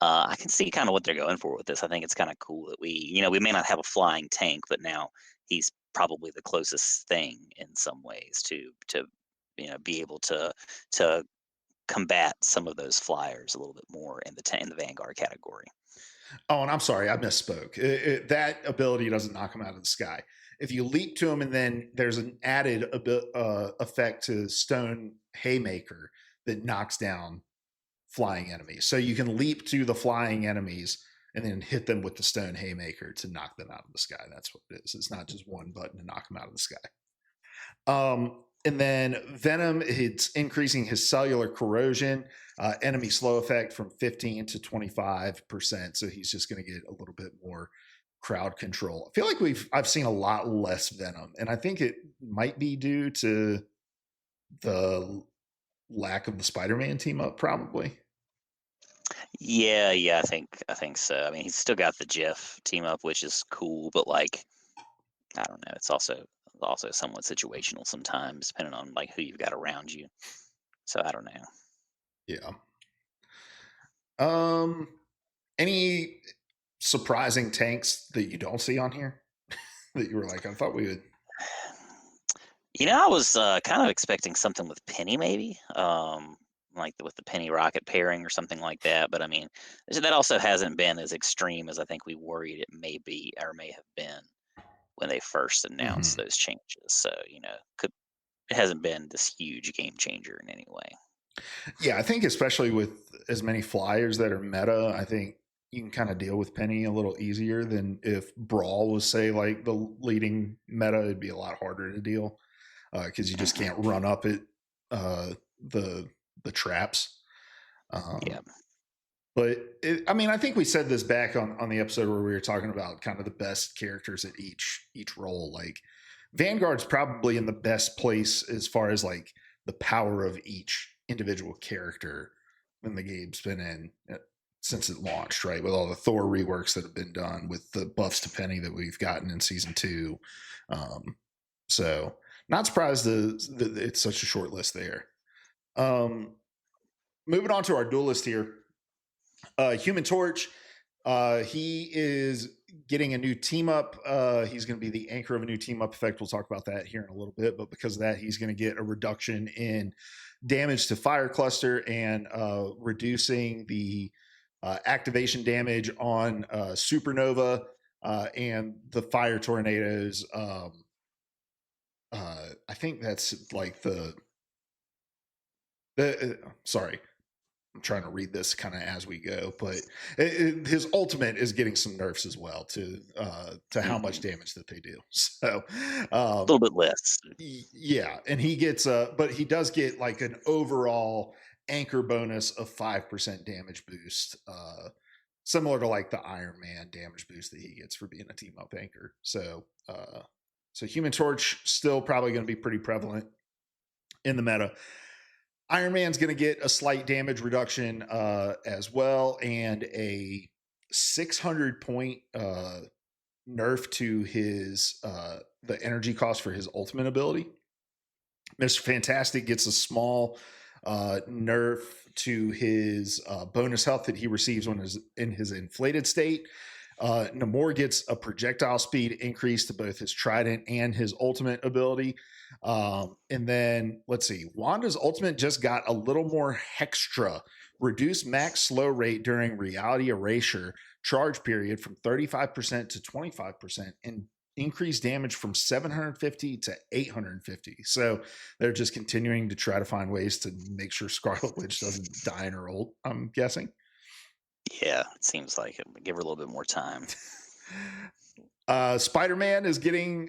can see kind of what they're going for with this. I think it's kind of cool that we may not have a flying tank, but now he's probably the closest thing in some ways to be able to combat some of those flyers a little bit more in the Vanguard category. Oh, and I'm sorry, I misspoke. That ability doesn't knock him out of the sky. If you leap to him, and then there's an added effect to Stone Haymaker that knocks down flying enemies. So you can leap to the flying enemies and then hit them with the Stone Haymaker to knock them out of the sky. That's what it is. It's not just one button to knock them out of the sky. And then Venom, it's increasing his cellular corrosion, enemy slow effect from 15 to 25%. So he's just going to get a little bit more crowd control. I feel like I've seen a lot less Venom, and I think it might be due to the lack of the Spider-Man team up, probably. Yeah, I think so. I mean, he's still got the Jeff team up, which is cool, but like I don't know, it's also somewhat situational sometimes, depending on like who you've got around you. So I don't know. Yeah. Um, any surprising tanks that you don't see on here that you were like, I thought we would. I was kind of expecting something with Penny, maybe, like with the Penny Rocket pairing or something like that. But I mean, that also hasn't been as extreme as I think we worried it may be or may have been when they first announced Hmm. those changes. So could it hasn't been this huge game changer in any way. Yeah, I think especially with as many flyers that are meta, I think you can kind of deal with Penny a little easier than if Brawl was, say, like the leading meta. It'd be a lot harder to deal because you just Hmm. can't run up it uh, the the traps. Um, Yeah. but I mean, I think we said this back on the episode where we were talking about kind of the best characters at each role. Like Vanguard's probably in the best place as far as like the power of each individual character when the game's been in since it launched, right? With all the Thor reworks that have been done, with the buffs to Penny that we've gotten in season 2. Um, so not surprised that it's such a short list there. Um, moving on to our duelist here. Human Torch, he is getting a new team up. He's going to be the anchor of a new team up effect. We'll talk about that here in a little bit. But because of that, he's going to get a reduction in damage to fire cluster and reducing the activation damage on supernova and the fire tornadoes. I think that's like the sorry, I'm trying to read this kind of as we go, but his ultimate is getting some nerfs as well to how much Hmm. damage that they do. So, A little bit less. yeah, and he gets but he does get like an overall anchor bonus of 5% damage boost, similar to like the Iron Man damage boost that he gets for being a team up anchor. So Human Torch still probably going to be pretty prevalent in the meta. Iron Man's going to get a slight damage reduction as well, and a 600 point nerf to his the energy cost for his ultimate ability. Mr. Fantastic gets a small nerf to his bonus health that he receives when is in his inflated state. Namor gets a projectile speed increase to both his trident and his ultimate ability. And then let's see, Wanda's ultimate just got a little more hextra, reduced max slow rate during reality erasure charge period from 35% to 25%, and increased damage from 750 to 850. So they're just continuing to try to find ways to make sure Scarlet Witch doesn't die in her old, I'm guessing. Yeah, it seems like it. Give her a little bit more time. Spider-Man is getting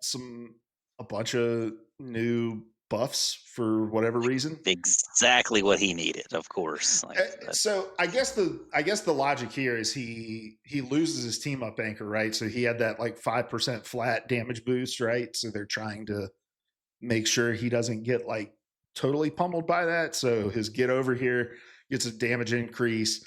some a bunch of new buffs for whatever reason. Exactly what he needed, of course. Uh, Like that. So I guess the logic here is he loses his team up anchor, right? So he had that like 5% flat damage boost, right? So they're trying to make sure he doesn't get like totally pummeled by that. So his get over here gets a damage increase.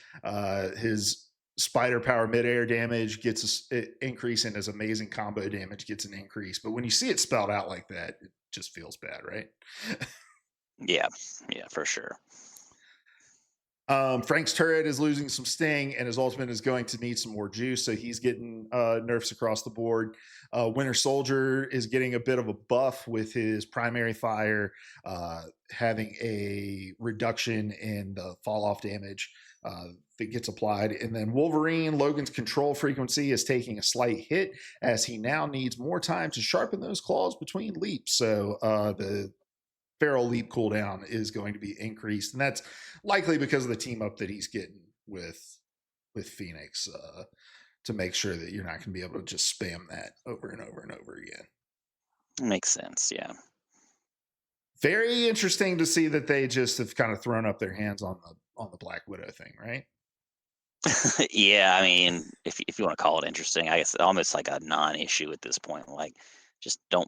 His spider power midair damage gets an increase, and his amazing combo damage gets an increase. But when you see it spelled out like that, it just feels bad, right? Yeah, yeah, for sure. Frank's turret is losing some sting, and his ultimate is going to need some more juice, so he's getting nerfs across the board. Winter Soldier is getting a bit of a buff with his primary fire, having a reduction in the fall off damage that gets applied. And then Wolverine, Logan's control frequency is taking a slight hit as he now needs more time to sharpen those claws between leaps. So the Feral leap cooldown is going to be increased, and that's likely because of the team up that he's getting with Phoenix to make sure that you're not going to be able to just spam that over and over and over again. Makes sense. Yeah. Very interesting to see that they just have kind of thrown up their hands on the Black Widow thing, right? Yeah, I mean, if you want to call it interesting, I guess almost like a non-issue at this point. Like, just don't.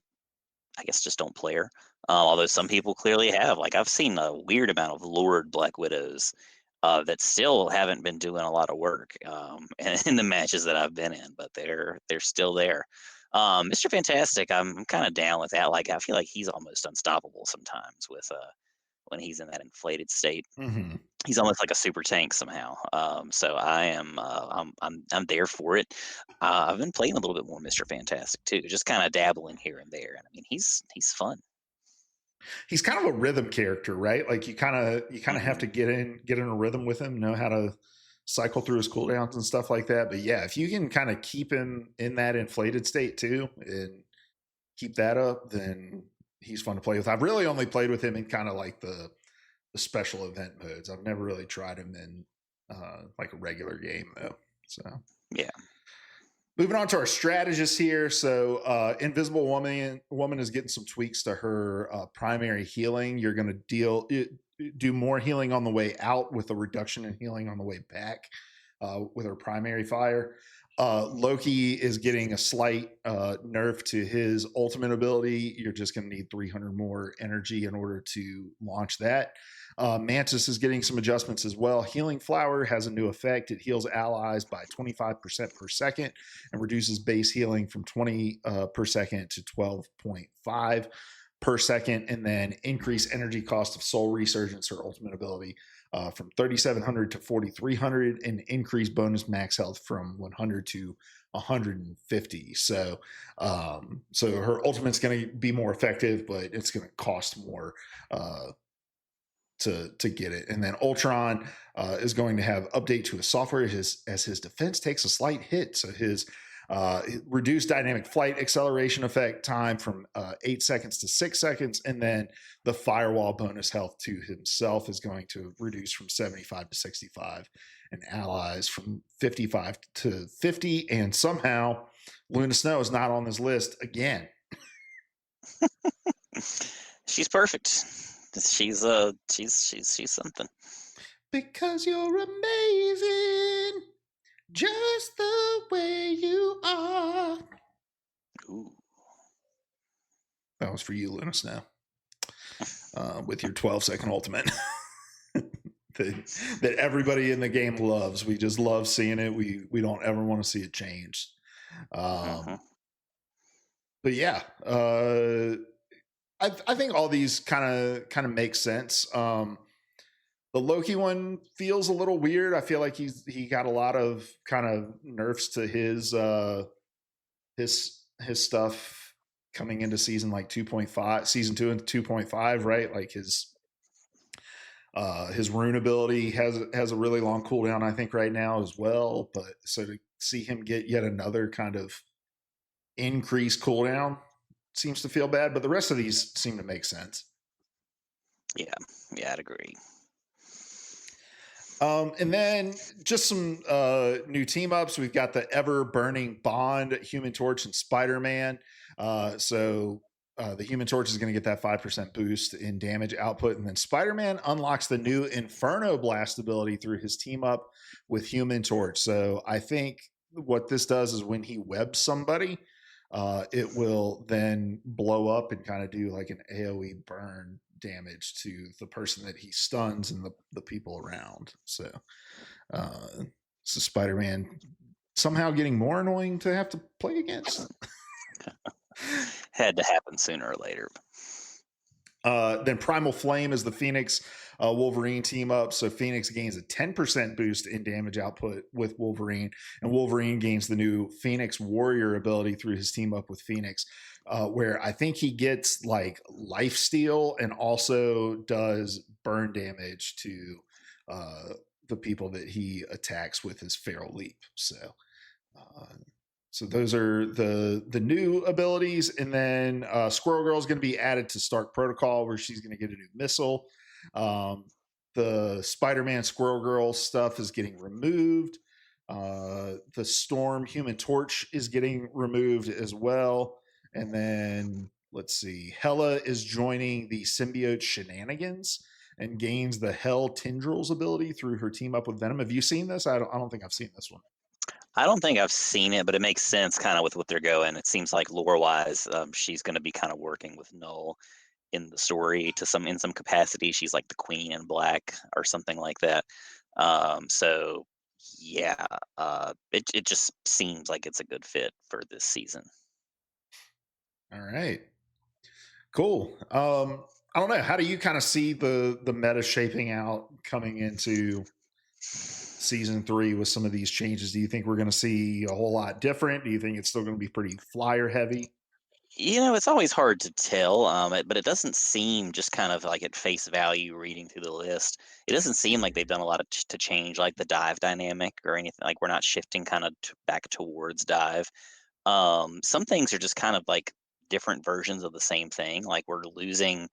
I guess just don't play her. Although some people clearly have. Like, I've seen a weird amount of lured Black Widows that still haven't been doing a lot of work in the matches that I've been in, but they're still there. Mr. Fantastic, I'm kind of down with that. Like, I feel like he's almost unstoppable sometimes with when he's in that inflated state. Mm-hmm. He's almost like a super tank somehow. So I am I'm there for it. I've been playing a little bit more Mr. Fantastic too, just kind of dabbling here and there. And I mean, he's fun. He's kind of a rhythm character, right? Like you kind of have Hmm. to get in a rhythm with him, know how to cycle through his cooldowns and stuff like that. But yeah, if you can kind of keep him in that inflated state too and keep that up, then he's fun to play with. I've really only played with him in kind of like the special event modes. I've never really tried him in like a regular game though. So Yeah. moving on to our strategist here. So Invisible Woman is getting some tweaks to her primary healing. You're going to do more healing on the way out with a reduction in healing on the way back with her primary fire. Loki is getting a slight nerf to his ultimate ability. You're just going to need 300 more energy in order to launch that. Mantis is getting some adjustments as well. Healing Flower has a new effect. It heals allies by 25% per second and reduces base healing from 20 per second to 12.5 per second. And then increase energy cost of Soul Resurgence, her ultimate ability, from 3,700 to 4,300, and increase bonus max health from 100 to 150. So her ultimate's going to be more effective, but it's going to cost more to get it. And then Ultron is going to have update to his software as his defense takes a slight hit. So his reduced dynamic flight acceleration effect time from 8 seconds to 6 seconds. And then the firewall bonus health to himself is going to reduce from 75 to 65 and allies from 55 to 50. And somehow Luna Snow is not on this list again. She's perfect. She's something. Because you're amazing, just the way you are. Ooh. That was for you, Luna Snow, with your 12-second ultimate that everybody in the game loves. We just love seeing it. We don't ever want to see it changed. Hmm. But yeah, I think all these kind of make sense. The Loki one feels a little weird. I feel like he got a lot of kind of nerfs to his stuff coming into season like 2.5, season 2 and 2.5, right? Like his rune ability has a really long cooldown, I think, right now as well. But so to see him get yet another kind of increased cooldown seems to feel bad. But the rest of these seem to make sense. Yeah. Yeah, I'd agree. And then just some new team ups. We've got the ever burning Bond, Human Torch, and Spider Man. The Human Torch is going to get that 5% boost in damage output. And then Spider Man unlocks the new Inferno Blast ability through his team up with Human Torch. So I think what this does is when he webs somebody, it will then blow up and kind of do like an AoE burn damage to the person that he stuns and the people around. Uh, so Spider Man somehow getting more annoying to have to play against. Had to happen sooner or later. Then Primal Flame is the Phoenix Wolverine team up. So Phoenix gains a 10% boost in damage output with Wolverine, and Wolverine gains the new Phoenix Warrior ability through his team up with Phoenix, where I think he gets like life steal and also does burn damage to the people that he attacks with his Feral Leap. Uh, so those are the new abilities, and then Squirrel Girl is going to be added to Stark Protocol, where she's going to get a new missile. The Spider-Man Squirrel Girl stuff is getting removed. The Storm Human Torch is getting removed as well, and then let's see, Hela is joining the Symbiote Shenanigans and gains the Hell Tendrils ability through her team up with Venom. Have you seen this? I don't think I've seen this one. I don't think I've seen it, but it makes sense kind of with what they're going. It seems like lore-wise, she's going to be kind of working with Null in the story in some capacity. She's like the Queen in Black or something like that. So yeah, it just seems like it's a good fit for this season. All right. Cool. I don't know. How do you kind of see the meta shaping out coming into season three with some of these changes? Do you think we're going to see a whole lot different? Do you think it's still going to be pretty flyer heavy? It's always hard to tell, but it doesn't seem, just kind of like at face value reading through the list, it doesn't seem like they've done a lot to change like the dive dynamic or anything. Like we're not shifting kind of back towards dive. Some things are just kind of like different versions of the same thing. Like we're losing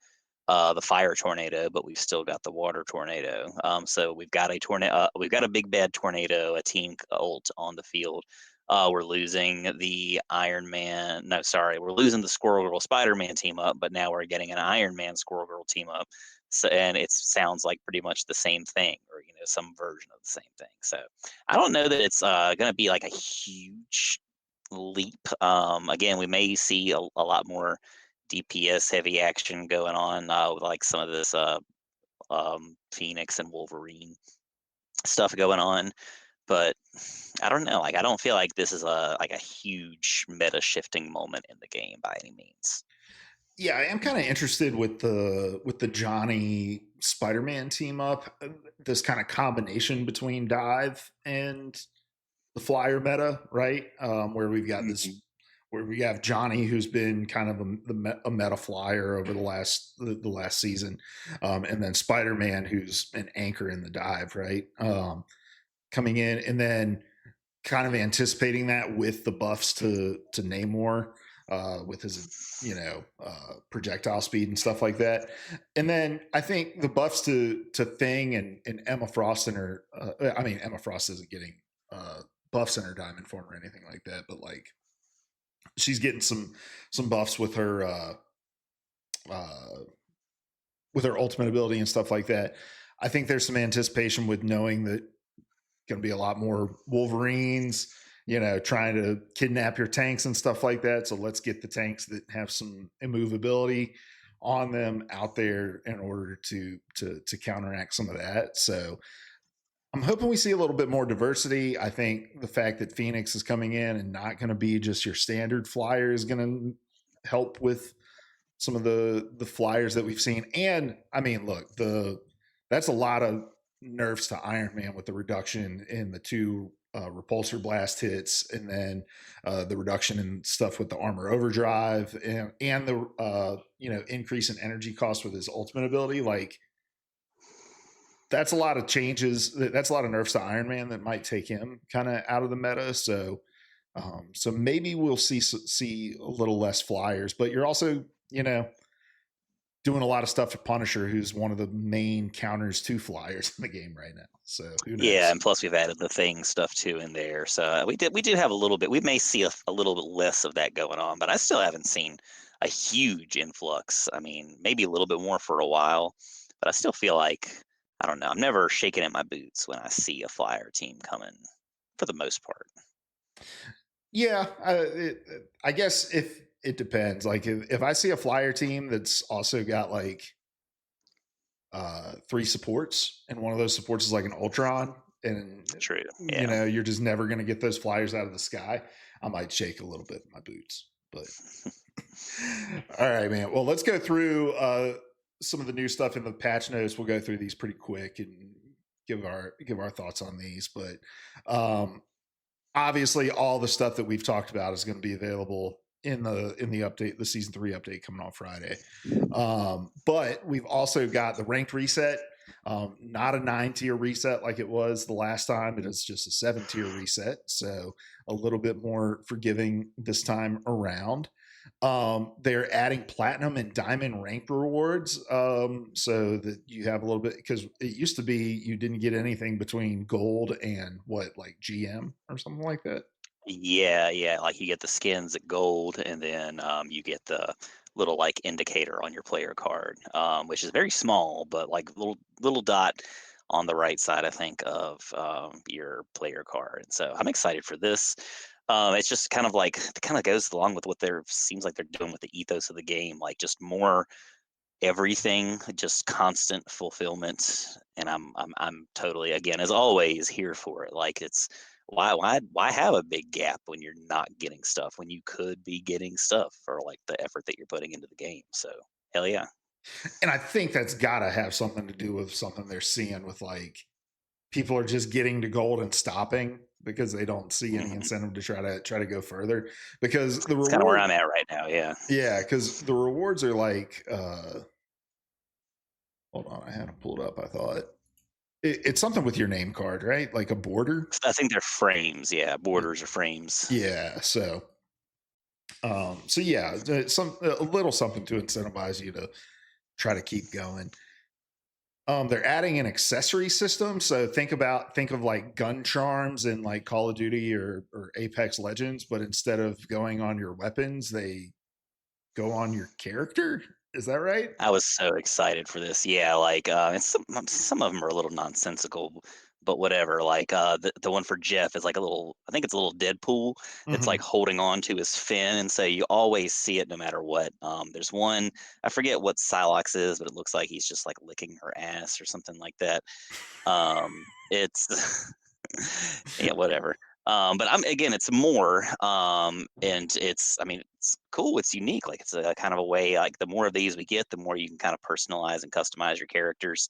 the fire tornado, but we've still got the water tornado. So we've got a tornado, we've got a big bad tornado, a team ult on the field. We're losing the Iron Man. No, sorry, we're losing the Squirrel Girl Spider Man team up, but now we're getting an Iron Man Squirrel Girl team up. So, and it sounds like pretty much the same thing, or some version of the same thing. So I don't know that it's going to be like a huge leap. Again, we may see a lot more DPS heavy action going on with like some of this Phoenix and Wolverine stuff going on. But I don't know. Like I don't feel like this is a huge meta shifting moment in the game by any means. Yeah, I am kind of interested with the Johnny Spider-Man team up. This kind of combination between dive and the flyer meta, right? Where we've got Mhm. this, where we have Johnny, who's been kind of a meta flyer over the last season, and then Spider-Man, who's an anchor in the dive, right? Coming in, and then kind of anticipating that with the buffs to Namor, with his projectile speed and stuff like that. And then I think the buffs to Thing and Emma Frost in her. I mean, Emma Frost isn't getting buffs in her diamond form or anything like that, but like she's getting some buffs uh, with her ultimate ability and stuff like that. I think there's some anticipation with knowing that going to be a lot more Wolverines, trying to kidnap your tanks and stuff like that. So let's get the tanks that have some immovability on them out there in order to counteract some of that. So I'm hoping we see a little bit more diversity. I think the fact that Phoenix is coming in and not going to be just your standard flyer is going to help with some of the flyers that we've seen. And I mean, look, that's a lot of nerfs to Iron Man with the reduction in the two repulsor blast hits, and then the reduction in stuff with the armor overdrive, and the increase in energy cost with his ultimate ability. Like that's a lot of changes. That's a lot of nerfs to Iron Man that might take him kind of out of the meta. So maybe we'll see a little less flyers, but you're also doing a lot of stuff to Punisher, who's one of the main counters to flyers in the game right now. So who Yeah, knows? and plus we've added the Thing stuff too in there. So we did have a little bit. We may see a little bit less of that going on, but I still haven't seen a huge influx. I mean, maybe a little bit more for a while, but I still feel like, I don't know. I'm never shaking in my boots when I see a flyer team coming, for the most part. Yeah, I guess if it depends. Like if I see a flyer team that's also got like three supports, and one of those supports is like an Ultron, and True. Yeah. you're just never going to get those flyers out of the sky, I might shake a little bit in my boots. But all right, man. Well, let's go through some of the new stuff in the patch notes. We'll go through these pretty quick and give our thoughts on these. But obviously, all the stuff that we've talked about is going to be available in the update, the season 3 update coming on Friday. But we've also got the ranked reset. Not a 9-tier reset like it was the last time. It is just a 7-tier reset, so a little bit more forgiving this time around. They're adding platinum and diamond rank rewards, so that you have a little bit, because it used to be you didn't get anything between gold and like GM or something like that. Yeah, yeah. Like you get the skins at gold, and then you get the little like indicator on your player card, which is very small, but like little dot on the right side, I think, of your player card. And so I'm excited for this. It's just kind of like, it kind of goes along with what they're seems like they're doing with the ethos of the game, like just more everything, just constant fulfillment. And I'm totally, again, as always, here for it. Like it's, why have a big gap when you're not getting stuff, when you could be getting stuff for like the effort that you're putting into the game? So hell yeah. And I think that's got to have something to do with something they're seeing with like people are just getting to gold and stopping because they don't see any Hmm. incentive to try to go further because the It's kind of where reward I'm at right now. Yeah. yeah because the rewards are like hold on, I had to pull it up. I thought it's something with your name card, right? Like a border. I think they're frames. Yeah, borders or frames. Yeah, so yeah, some a little something to incentivize you to try to keep going. They're adding an accessory system. So think of like gun charms in like Call of Duty or Apex Legends, but instead of going on your weapons, they go on your character. Is that right? I was so excited for this. Yeah, like and some of them are a little nonsensical, but whatever. Like the one for Jeff is like a little. I think it's a little Deadpool that's Hmm. like holding on to his fin, and so you always see it no matter what. There's one I forget what Psylocke is, but it looks like he's just like licking her ass or something like that. It's yeah, whatever. But I'm again, it's more, and it's I mean, it's cool. It's unique. Like it's a kind of a way. Like the more of these we get, the more you can kind of personalize and customize your characters.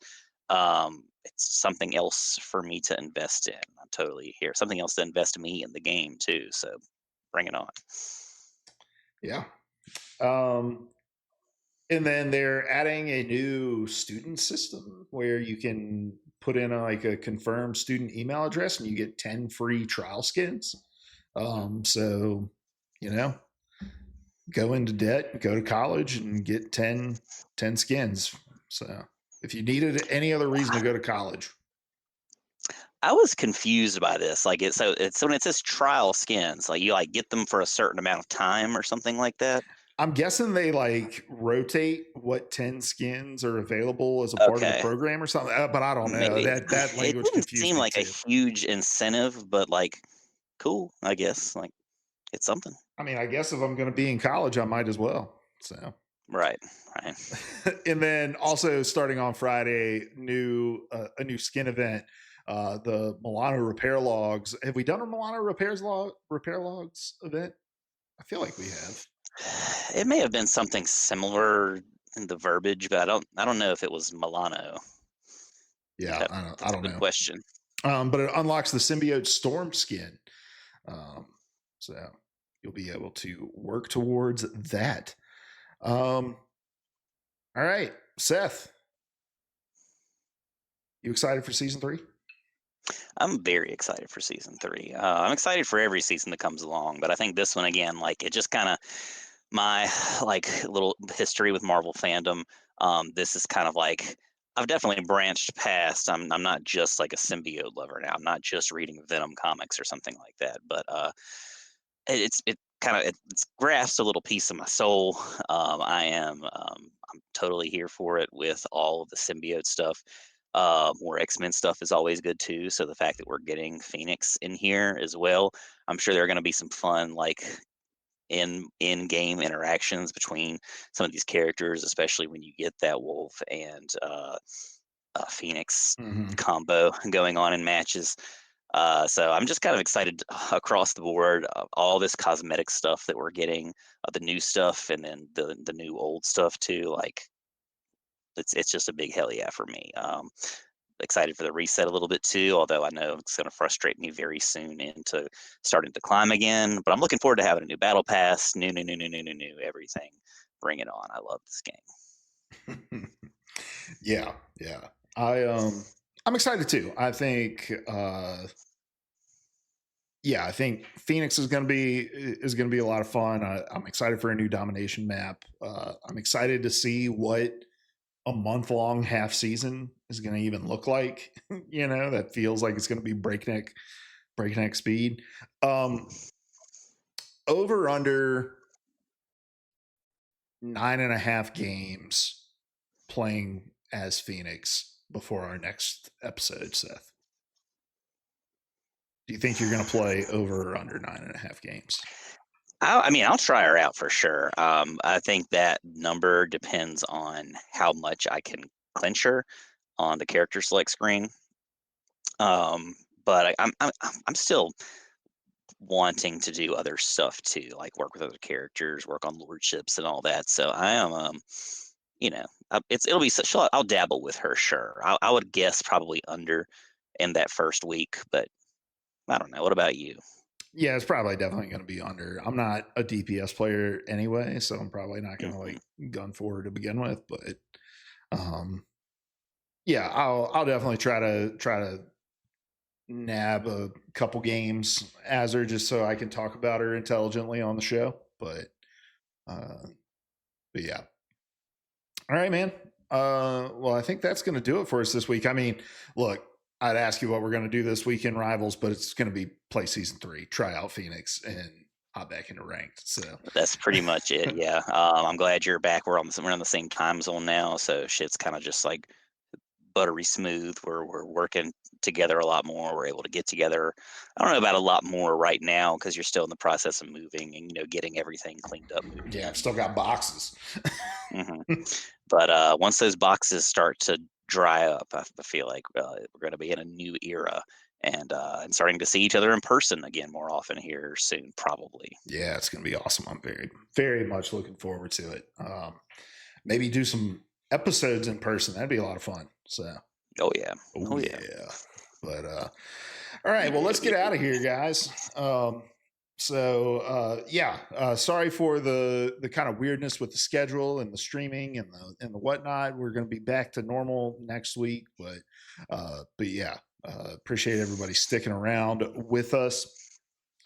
It's something else for me to invest in. I'm totally here. Something else to invest me in the game too. So bring it on. Yeah. Um, and then they're adding a new student system where you can put in like a confirmed student email address and you get 10 free trial skins. So, you know, go into debt, go to college and get 10 skins. So if you needed any other reason to go to college, I was confused by this. Like it's when it says trial skins, like you like get them for a certain amount of time or something like that. I'm guessing they like rotate what 10 skins are available as a part of the Okay. program or something. But I don't know. Maybe. That It language didn't confused seem me like a too. huge incentive, but, like, cool, I guess, like, it's something. I mean, I guess if I'm going to be in college, I might as well. So, Right, right. and then also starting on Friday, new a new skin event, the Milano Repair Logs. Have we done a Milano Repair Logs event? I feel like we have. It may have been something similar in the verbiage, but I don't know if it was Milano. Yeah, I That's a don't good know. question. But it unlocks the Symbiote Storm skin, um, so you'll be able to work towards that. Um, all right, Seth, you excited for season 3? I'm very excited for season 3. I'm excited for every season that comes along, but I think this one again, like, it just kinda my like little history with Marvel fandom. This is kind of like I've definitely branched past. I'm not just like a symbiote lover now. I'm not just reading Venom comics or something like that. But it kind of it's grasped a little piece of my soul. I'm totally here for it with all of the symbiote stuff. More X-Men stuff is always good too. So the fact that we're getting Phoenix in here as well, I'm sure there are going to be some fun like in-game interactions between some of these characters, especially when you get that Wolf and Phoenix Mm-hmm. combo going on in matches. So I'm just kind of excited across the board. All this cosmetic stuff that we're getting, the new stuff, and then the new old stuff too. Like it's just a big hell yeah for me. Excited for the reset a little bit too, although I know it's going to frustrate me very soon into starting to climb again. But I'm looking forward to having a new battle pass, new, everything. Bring it on. I love this game. Yeah, yeah. I'm excited too. I think yeah, I think Phoenix is going to be a lot of fun. I'm excited for a new domination map. I'm excited to see what a month long half season is going to even look like. That feels like it's going to be breakneck speed. Um, over under 9.5 games playing as Phoenix before our next episode, Seth. Do you think you're going to play over or under 9.5 games? I mean, I'll try her out for sure. I think that number depends on how much I can clinch her on the character select screen. Um, but I'm still wanting to do other stuff too, like work with other characters, work on lordships and all that. So I am you know, it'll be such. I'll dabble with her, sure. I would guess probably under in that first week, but I don't know. What about you? Yeah, it's probably definitely going to be under. I'm not a DPS player anyway, so I'm probably not going to Hmm. like gun for her to begin with. But um, yeah, I'll definitely try to nab a couple games as her just so I can talk about her intelligently on the show. Uh, but yeah, all right, man. Well, I think that's going to do it for us this week. I mean, look, I'd ask you what we're going to do this week in Rivals, but it's going to be play season 3, try out Phoenix, and hop back into ranked. So, That's pretty much it. Yeah. I'm glad you're back. We're on the same time zone now, so shit's kind of just like buttery smooth. We're working together a lot more. We're able to get together. I don't know about a lot more right now because you're still in the process of moving and getting everything cleaned up, moved yeah, I've in. still got boxes. Hmm. But once those boxes start to dry up, I feel like we're going to be in a new era and starting to see each other in person again more often here soon, probably. Yeah, it's going to be awesome. I'm very much looking forward to it. Maybe do some episodes in person. That'd be a lot of fun. So, Oh yeah, oh oh yeah. yeah. But all right, well, let's get out of here, guys. Yeah, sorry for the kind of weirdness with the schedule and the streaming and the whatnot. We're going to be back to normal next week, but yeah, appreciate everybody sticking around with us.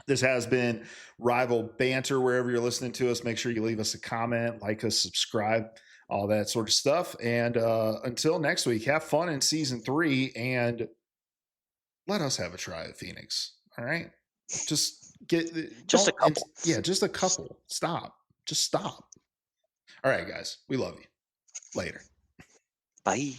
This has been Rival Banter. Wherever you're listening to us, make sure you leave us a comment, like us, subscribe, all that sort of stuff. And until next week, have fun in season 3 and let us have a try at Phoenix. All right. Just Just a couple. yeah, just a couple. Stop. Just stop. All right, guys. We love you. Later. Bye.